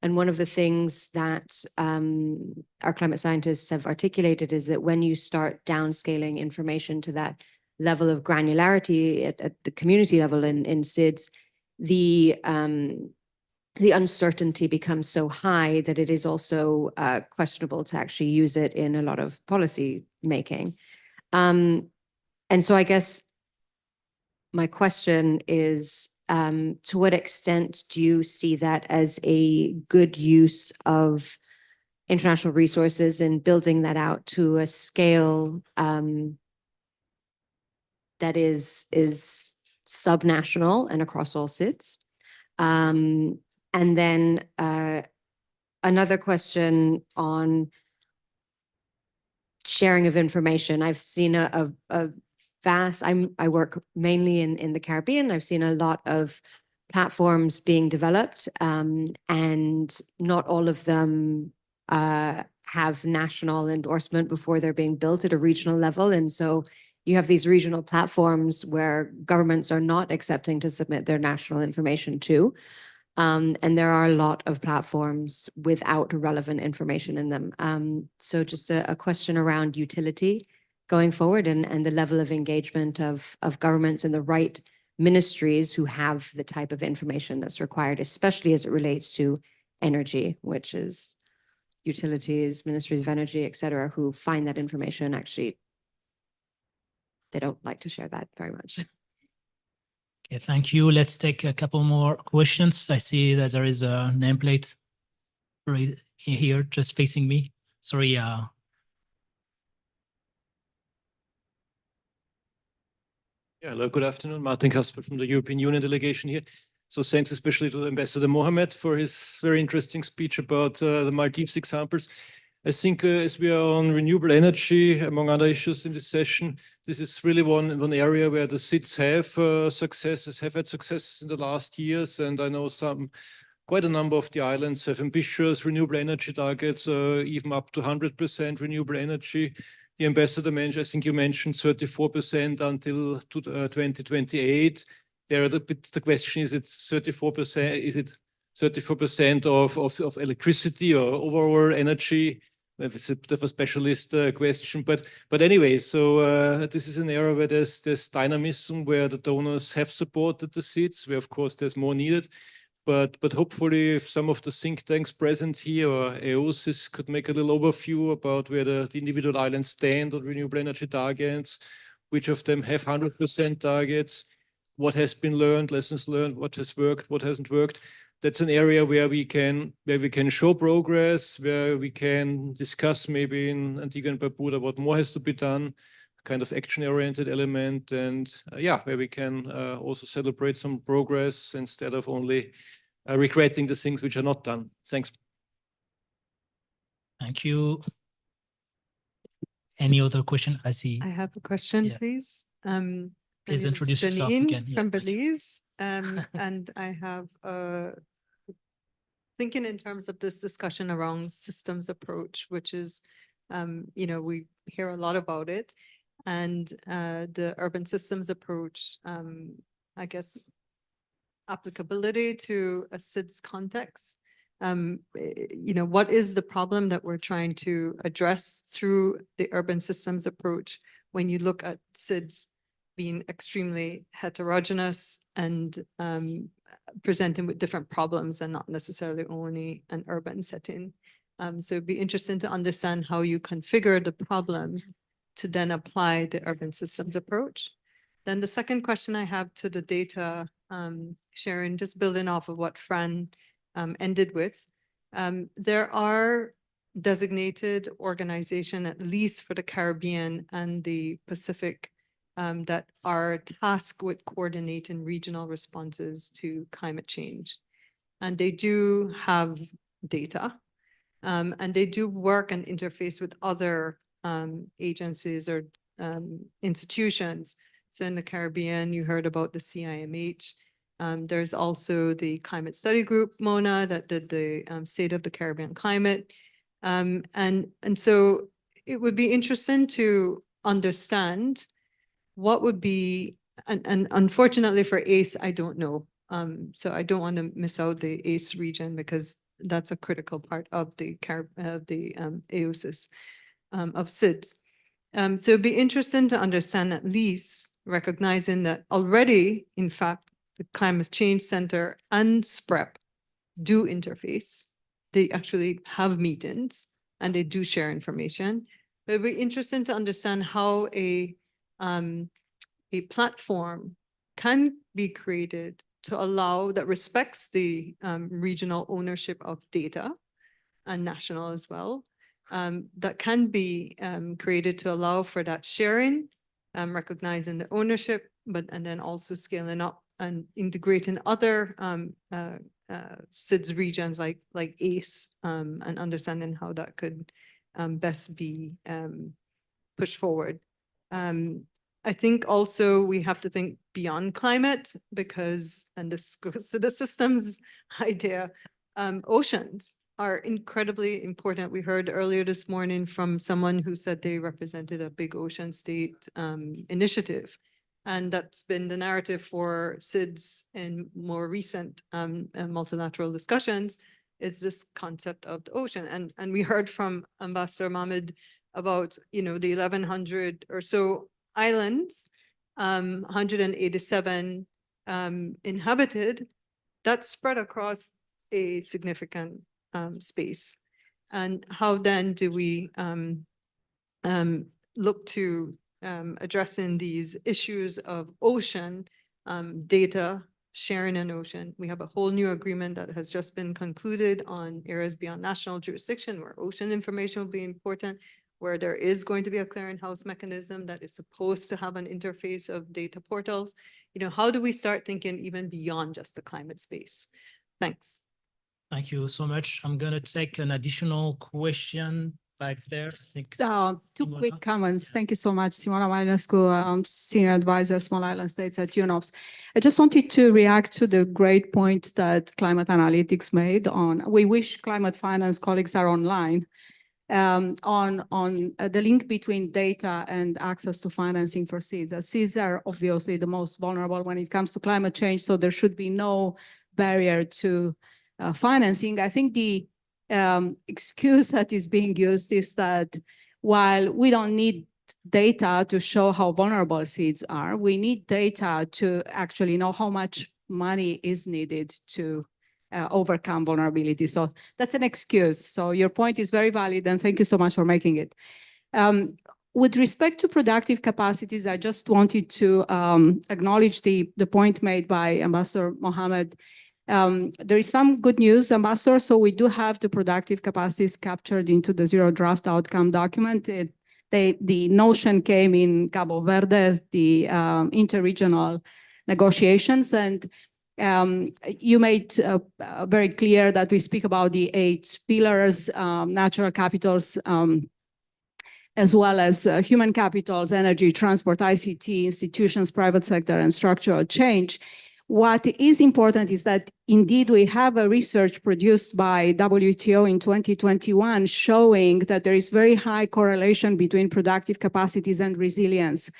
And one of the things that our climate scientists have articulated is that when you start downscaling information to that level of granularity at the community level in SIDS, the the uncertainty becomes so high that it is also questionable to actually use it in a lot of policy making. And so I guess my question is, to what extent do you see that as a good use of international resources and building that out to a scale that is subnational and across all SIDS? And then another question on sharing of information. I've seen a vast, I work mainly in the Caribbean. I've seen a lot of platforms being developed, and not all of them have national endorsement before they're being built at a regional level. And so you have these regional platforms where governments are not accepting to submit their national information to. And there are a lot of platforms without relevant information in them. So just a question around utility going forward, and the level of engagement of governments and the right ministries who have the type of information that's required, especially as it relates to energy, which is utilities, ministries of energy, et cetera, who find that information actually, they don't like to share that very much. Okay, thank you. Let's take a couple more questions. I see that there is a nameplate right here just facing me. Sorry. Yeah, hello, good afternoon. Martin Kasper from the European Union delegation here. So thanks especially to Ambassador Mohammed for his very interesting speech about the Maldives examples. I think as we are on renewable energy, among other issues in this session, this is really one area where the SIDS have had successes in the last years. And I know quite a number of the islands have ambitious renewable energy targets, even up to 100% renewable energy. The ambassador mentioned, I think you mentioned 34% until 2028. The question is, it's 34%, is it 34% of electricity or overall energy? It's a bit of a specialist question, but anyway, so this is an area where there's dynamism, where the donors have supported the SIDS, where of course there's more needed. But hopefully, if some of the think tanks present here or EOSIS could make a little overview about where the individual islands stand on renewable energy targets, which of them have 100% targets, what has been learned, lessons learned, what has worked, what hasn't worked. That's an area where we can show progress, where we can discuss maybe in Antigua and Barbuda what more has to be done, kind of action-oriented element, and yeah, where we can also celebrate some progress instead of only regretting the things which are not done. Thanks. Thank you. Any other question? I see. I have a question, Yeah. please. Please introduce yourself Janine again. Yeah, from thank you. Belize. And I have thinking in terms of this discussion around systems approach, which is, we hear a lot about it. And the urban systems approach, I guess, applicability to a SIDS context. What is the problem that we're trying to address through the urban systems approach when you look at SIDS being extremely heterogeneous and presenting with different problems and not necessarily only an urban setting? So it'd be interesting to understand how you configure the problem to then apply the urban systems approach. Then the second question I have to the data sharing, just building off of what Fran ended with, there are designated organization, at least for the Caribbean and the Pacific, that are tasked with coordinating regional responses to climate change. And they do have data, and they do work and interface with other agencies or institutions. So in the Caribbean, you heard about the CIMH. There's also the Climate Study Group, MONA, that did the State of the Caribbean Climate. And so it would be interesting to understand what would be, and unfortunately for ACE, I don't know. So I don't want to miss out the ACE region because that's a critical part of the AOSIS of SIDS. So it'd be interesting to understand, at least recognizing that already, in fact, the Climate Change Center and SPREP do interface. They actually have meetings and they do share information. But it'd be interesting to understand how a platform can be created to allow that respects the regional ownership of data and national as well. That can be created to allow for that sharing, recognizing the ownership, and then also scaling up and integrating other SIDS regions like ACE, and understanding how that could best be pushed forward. I think also we have to think beyond climate because, and this goes to the systems idea, oceans are incredibly important. We heard earlier this morning from someone who said they represented a big ocean state initiative. And that's been the narrative for SIDS in more recent multilateral discussions, is this concept of the ocean. And we heard from Ambassador Mohammed about, the 1,100 or so islands, 187 inhabited, that's spread across a significant space. And how then do we look to addressing these issues of ocean data sharing in ocean? We have a whole new agreement that has just been concluded on areas beyond national jurisdiction where ocean information will be important, where there is going to be a clearinghouse mechanism that is supposed to have an interface of data portals. How do we start thinking even beyond just the climate space? Thanks. Thank you so much. I'm going to take an additional question back there. Two Simona. quick comments. Yeah. Thank you so much, Simona Marinescu, Senior Advisor, Small Island States at UNOPS. I just wanted to react to the great point that Climate Analytics made on, we wish climate finance colleagues are online, on the link between data and access to financing for SIDS. SIDS are obviously the most vulnerable when it comes to climate change, so there should be no barrier to financing. I think the excuse that is being used is that while we don't need data to show how vulnerable SIDS are, we need data to actually know how much money is needed to overcome vulnerability. So that's an excuse. So your point is very valid, and thank you so much for making it. With respect to productive capacities, I just wanted to acknowledge the point made by Ambassador Mohammed. There is some good news, Ambassador. So we do have the productive capacities captured into the Zero Draft Outcome document. The notion came in Cabo Verde, the interregional negotiations, and you made very clear that we speak about the 8 pillars, natural capitals, as well as human capitals, energy, transport, ICT, institutions, private sector, and structural change. What is important is that indeed we have a research produced by WTO in 2021 showing that there is very high correlation between productive capacities and resilience.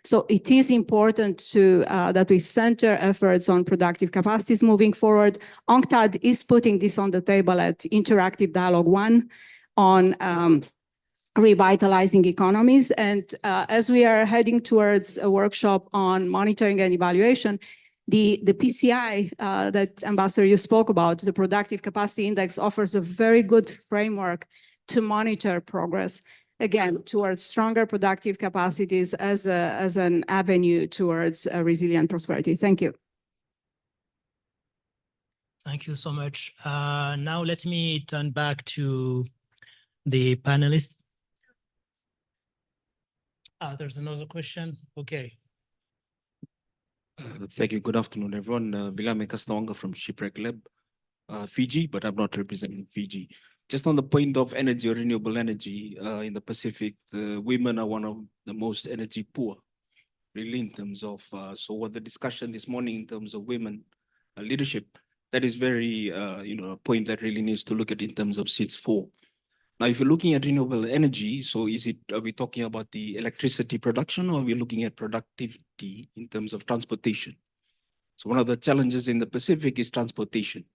So it is important to that we center efforts on productive capacities moving forward. UNCTAD is putting this on the table at Interactive Dialogue 1 on revitalizing economies. And as we are heading towards a workshop on monitoring and evaluation, the PCI that Ambassador you spoke about, the Productive Capacity Index, offers a very good framework to monitor progress, again, towards stronger productive capacities as an avenue towards a resilient prosperity. Thank you. Thank you so much. Now let me turn back to the panelists. There's another question. Okay. Thank you. Good afternoon, everyone. Vilame Kastawanga from Shipwreck Lab, Fiji, but I'm not representing Fiji. Just on the point of energy or renewable energy in the Pacific, the women are one of the most energy poor, really, in terms of, so what the discussion this morning in terms of women leadership, that is very, a point that really needs to look at in terms of SIDS 4. Now, if you're looking at renewable energy, so are we talking about the electricity production, or are we looking at productivity in terms of transportation? So one of the challenges in the Pacific is transportation.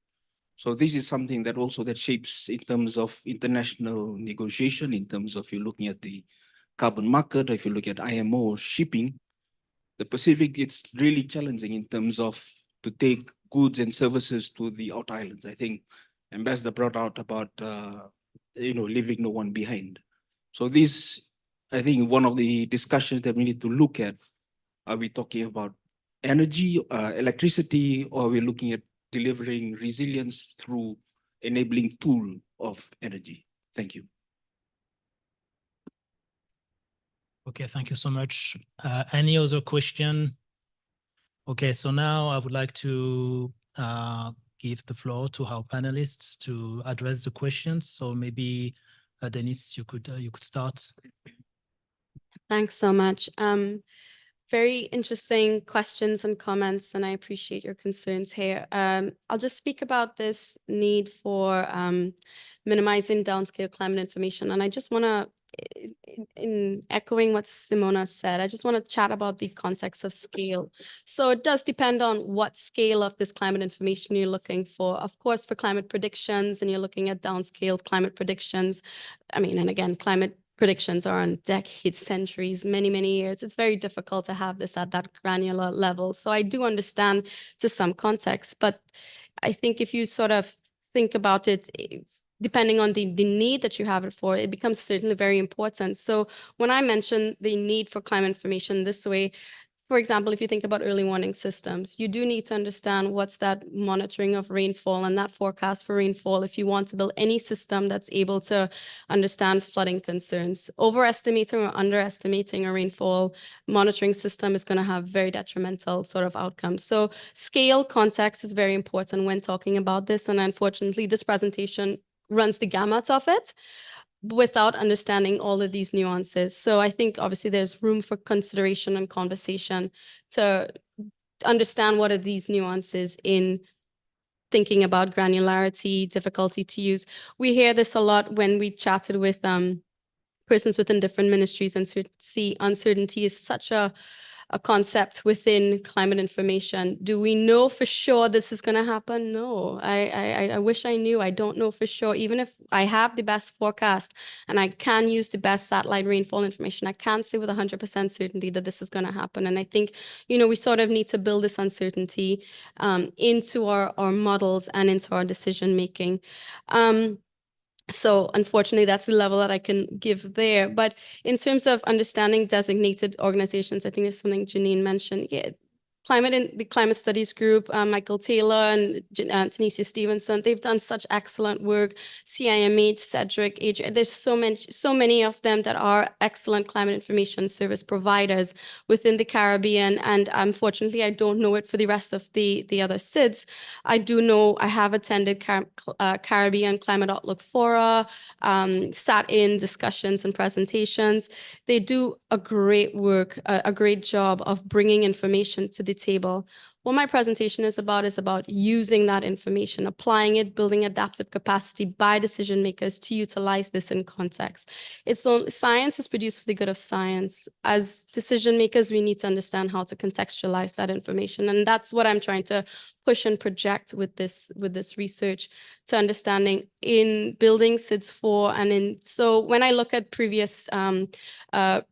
So this is something that also that shapes in terms of international negotiation, in terms of you're looking at the carbon market, or if you look at IMO shipping, the Pacific, it's really challenging in terms of to take goods and services to the outer islands. I think Ambassador brought out about, leaving no one behind. So this, I think, one of the discussions that we need to look at. Are we talking about energy, electricity, or are we looking at delivering resilience through enabling tool of energy? Thank you. Okay, thank you so much. Any other question? Okay, so now I would like to give the floor to our panelists to address the questions. So maybe Denise, you could start. Thanks so much. Very interesting questions and comments, and I appreciate your concerns here. I'll just speak about this need for minimizing downscale climate information. And I just want to, in echoing what Simona said, I just want to chat about the context of scale. So it does depend on what scale of this climate information you're looking for. Of course, for climate predictions, and you're looking at downscaled climate predictions, I mean, and again, climate predictions are on decades, centuries, many, many years. It's very difficult to have this at that granular level. So I do understand to some context, but I think if you sort of think about it, depending on the need that you have it for, it becomes certainly very important. So when I mention the need for climate information this way, for example, if you think about early warning systems, you do need to understand what's that monitoring of rainfall and that forecast for rainfall if you want to build any system that's able to understand flooding concerns. Overestimating or underestimating a rainfall monitoring system is going to have very detrimental sort of outcomes. So scale context is very important when talking about this. And unfortunately, this presentation runs the gamut of it without understanding all of these nuances. So I think obviously there's room for consideration and conversation to understand what are these nuances in thinking about granularity, difficulty to use. We hear this a lot when we chatted with persons within different ministries, and see uncertainty is such a concept within climate information. Do we know for sure this is going to happen? No, I wish I knew. I don't know for sure. Even if I have the best forecast and I can use the best satellite rainfall information, I can't say with 100% certainty that this is going to happen. And I think, we sort of need to build this uncertainty into our models and into our decision making. So unfortunately, that's the level that I can give there. But in terms of understanding designated organizations, I think it's something Janine mentioned. Yeah, the Climate Studies Group, Michael Taylor and Tanisha Stevenson, they've done such excellent work. CIMH, Cedric, Adrian, there's so many of them that are excellent climate information service providers within the Caribbean. And unfortunately, I don't know it for the rest of the other SIDS. I do know I have attended Caribbean Climate Outlook Fora, sat in discussions and presentations. They do a great work, a great job of bringing information to the table. What my presentation is about using that information, applying it, building adaptive capacity by decision makers to utilize this in context. Science is produced for the good of science. As decision makers, we need to understand how to contextualize that information. And that's what I'm trying to push and project with this research, to understanding in building SIDS4. And so when I look at previous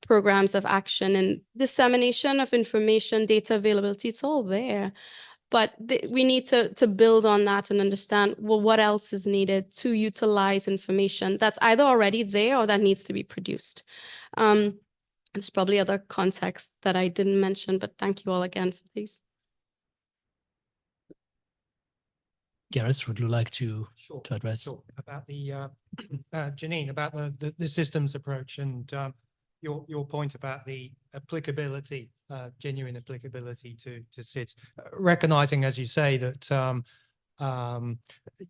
programs of action and dissemination of information, data availability, it's all there. But we need to build on that and understand, well, what else is needed to utilize information that's either already there or that needs to be produced. There's probably other contexts that I didn't mention, but thank you all again for these. Gareth, would you like to address? Sure. About the Janine, about the systems approach, and your point about the applicability, genuine applicability to SIDS, recognizing, as you say, that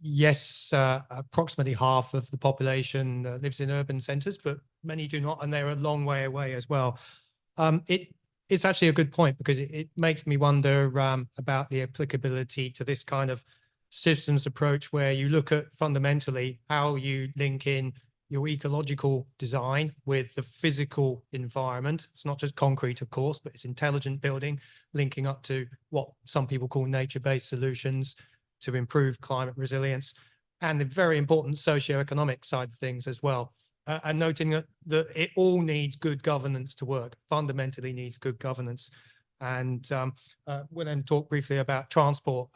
yes, approximately half of the population lives in urban centres, but many do not, and they're a long way away as well. It's actually a good point, because it makes me wonder about the applicability to this kind of systems approach, where you look at fundamentally how you link in your ecological design with the physical environment. It's not just concrete, of course, but it's intelligent building, linking up to what some people call nature-based solutions to improve climate resilience, and the very important socioeconomic side of things as well. And noting that it all needs good governance to work, fundamentally needs good governance. And we'll then talk briefly about transport.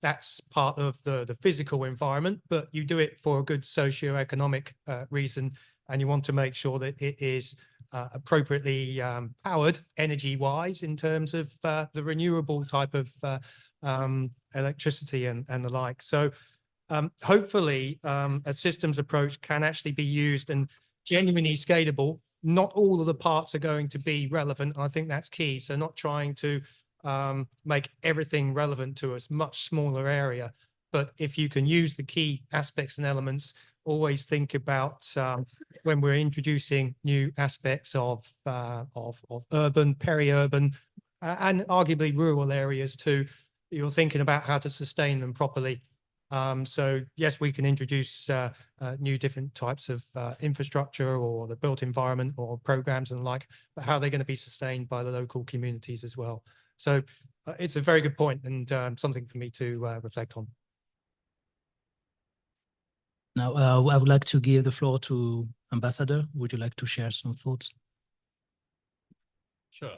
that's part of the physical environment, but you do it for a good socio-economic reason, and you want to make sure that it is appropriately powered energy-wise in terms of the renewable type of electricity and the like. So hopefully a systems approach can actually be used and genuinely scalable. Not all of the parts are going to be relevant. I think that's key. So not trying to make everything relevant to a much smaller area. But if you can use the key aspects and elements, always think about when we're introducing new aspects of urban, peri-urban, and arguably rural areas too, you're thinking about how to sustain them properly. So yes, we can introduce new different types of infrastructure or the built environment or programs and the like, but how they're going to be sustained by the local communities as well. So it's a very good point and something for me to reflect on. Now, I would like to give the floor to Ambassador. Would you like to share some thoughts? Sure.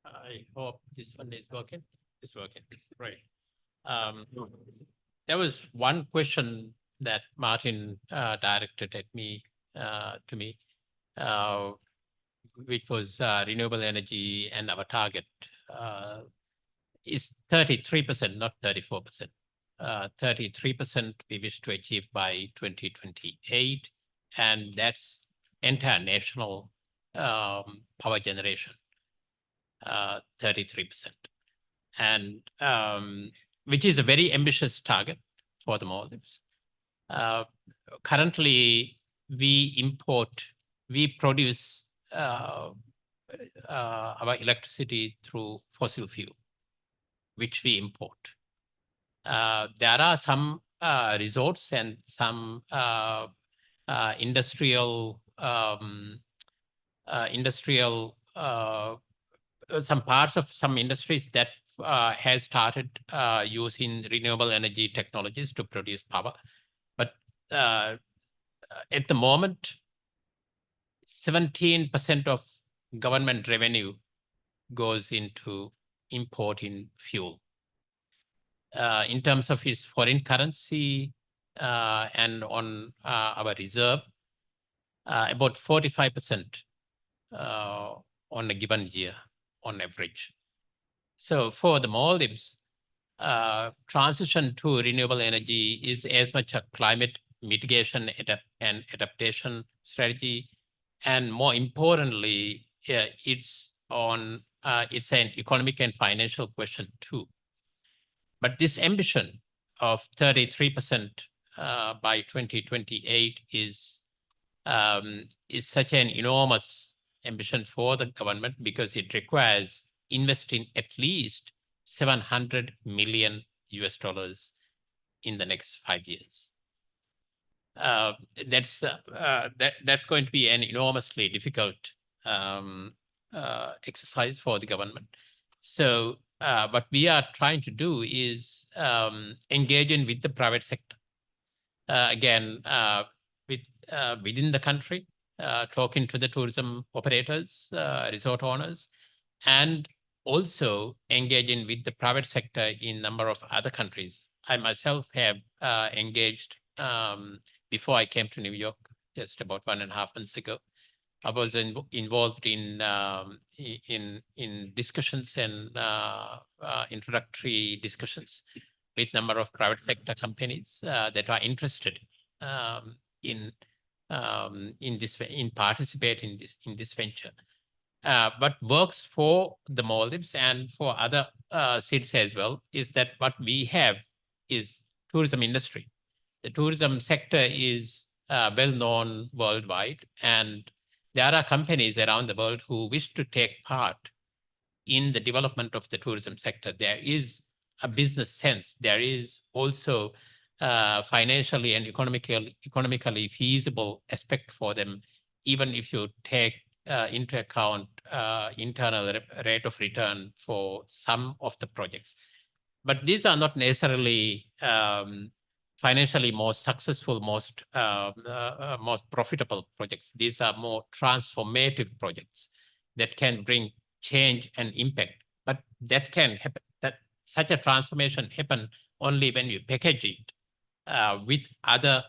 I hope this one is working. It's working. Right. There was one question that Martin directed at me to me, which was renewable energy, and our target is 33%, not 34%. 33% we wish to achieve by 2028, and that's entire national power generation, 33%. And which is a very ambitious target for the Maldives. Currently, we produce our electricity through fossil fuel, which we import. There are some resorts and some some parts of some industries that has started using renewable energy technologies to produce power. But at the moment, 17% of government revenue goes into importing fuel. In terms of its foreign currency and on our reserve, about 45% on a given year on average. So for the Maldives, transition to renewable energy is as much a climate mitigation and adaptation strategy, and more importantly, it's an economic and financial question too. But this ambition of 33% by 2028 is such an enormous ambition for the government, because it requires investing at least $700 million in the next 5 years. That's going to be an enormously difficult exercise for the government. So what we are trying to do is engaging with the private sector. Again, within the country, talking to the tourism operators, resort owners, and also engaging with the private sector in a number of other countries. I myself have engaged before I came to New York, just about 1.5 months ago. I was involved in discussions and introductory discussions with a number of private sector companies that are interested in participating in this venture. What works for the Maldives and for other SIDS as well is that what we have is tourism industry. The tourism sector is well known worldwide, and there are companies around the world who wish to take part in the development of the tourism sector. There is a business sense. There is also financially and economically feasible aspect for them, even if you take into account internal rate of return for some of the projects. But these are not necessarily financially most successful, most profitable projects. These are more transformative projects that can bring change and impact. But that can happen. such a transformation happen only when you package it with other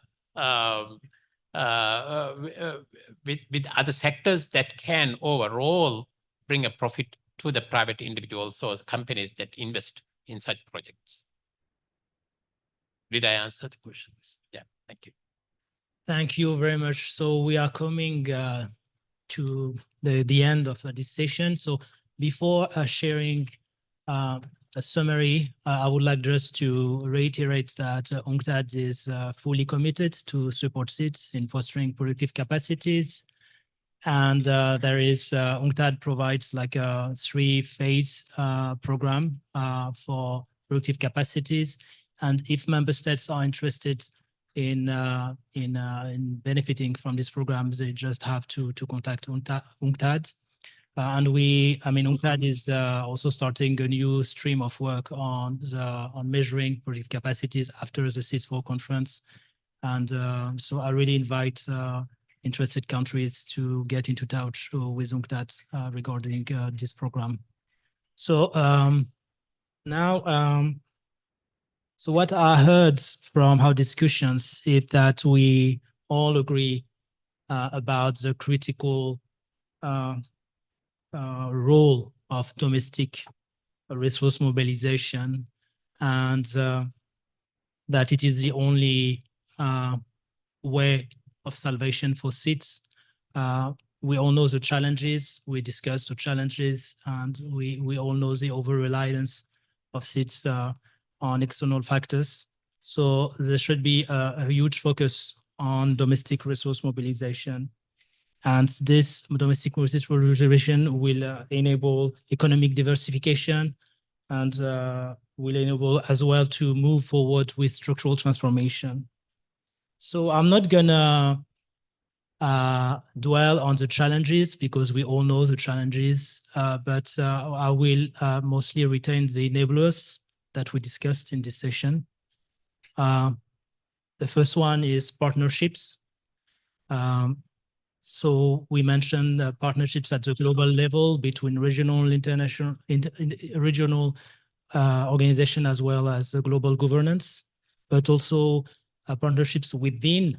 with other sectors that can overall bring a profit to the private individuals or companies that invest in such projects. Did I answer the questions? Yeah, thank you. Thank you very much. So we are coming to the end of this session. So before sharing a summary, I would like just to reiterate that UNCTAD is fully committed to support SIDS in fostering productive capacities. And there is UNCTAD provides like a 3-phase program for productive capacities. And if member states are interested in benefiting from these programs, they just have to contact UNCTAD. And UNCTAD is also starting a new stream of work on measuring productive capacities after the SIDS4 conference. And so I really invite interested countries to get into touch with UNCTAD regarding this program. So now, so what I heard from our discussions is that we all agree about the critical role of domestic resource mobilization, and that it is the only way of salvation for SIDS. We all know the challenges, we discussed the challenges, and we all know the over-reliance of SIDS on external factors. So there should be a huge focus on domestic resource mobilization. And this domestic resource mobilization will enable economic diversification and will enable as well to move forward with structural transformation. So I'm not gonna dwell on the challenges because we all know the challenges, but I will mostly retain the enablers that we discussed in this session. The first one is partnerships. So we mentioned partnerships at the global level between regional, international, regional organization as well as the global governance, but also partnerships within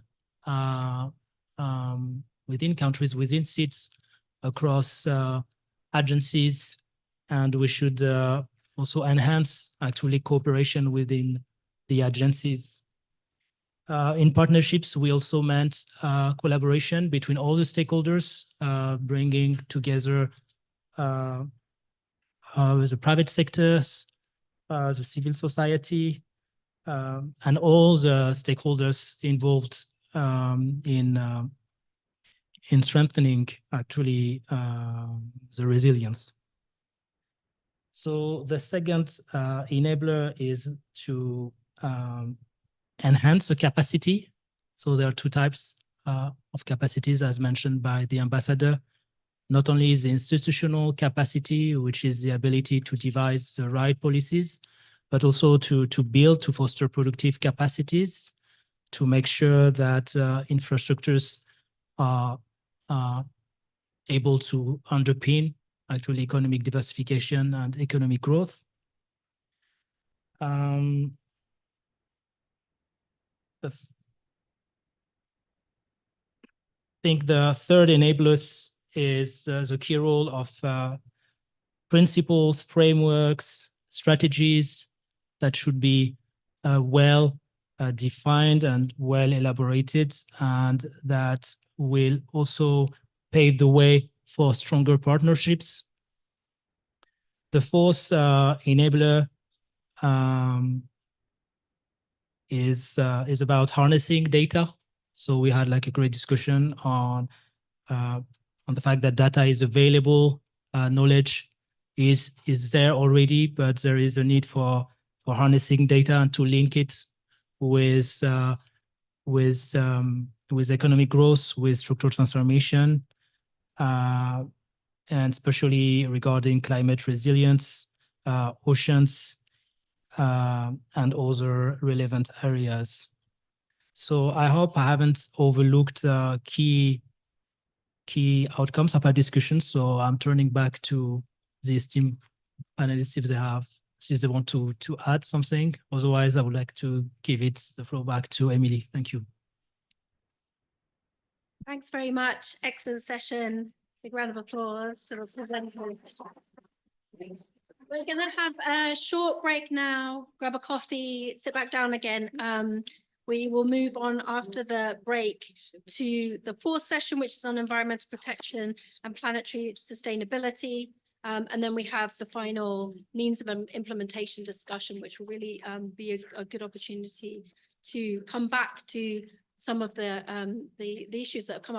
countries, within SIDS, across agencies, and we should also enhance actually cooperation within the agencies. In partnerships, we also meant collaboration between all the stakeholders, bringing together the private sectors, the civil society, and all the stakeholders involved in strengthening actually the resilience. So the second enabler is to enhance the capacity. So there are two types of capacities as mentioned by the ambassador. Not only is the institutional capacity, which is the ability to devise the right policies, but also to build, to foster productive capacities, to make sure that infrastructures are able to underpin actually economic diversification and economic growth. I think the third enabler is the key role of principles, frameworks, strategies that should be well defined and well elaborated, and that will also pave the way for stronger partnerships. The fourth enabler is about harnessing data. So we had like a great discussion on the fact that data is available, knowledge is there already, but there is a need for harnessing data and to link it with economic growth, with structural transformation, and especially regarding climate resilience, oceans, and other relevant areas. So I hope I haven't overlooked key outcomes of our discussion. So I'm turning back to the esteemed panelists if they have since they want to add something. Otherwise, I would like to give the floor back to Emily. Thank you. Thanks very much. Excellent session. Big round of applause to the presenters. We're going to have a short break now. Grab a coffee, sit back down again. We will move on after the break to the fourth session, which is on environmental protection and planetary sustainability. And then we have the final means of implementation discussion, which will really be a good opportunity to come back to some of the issues that have come up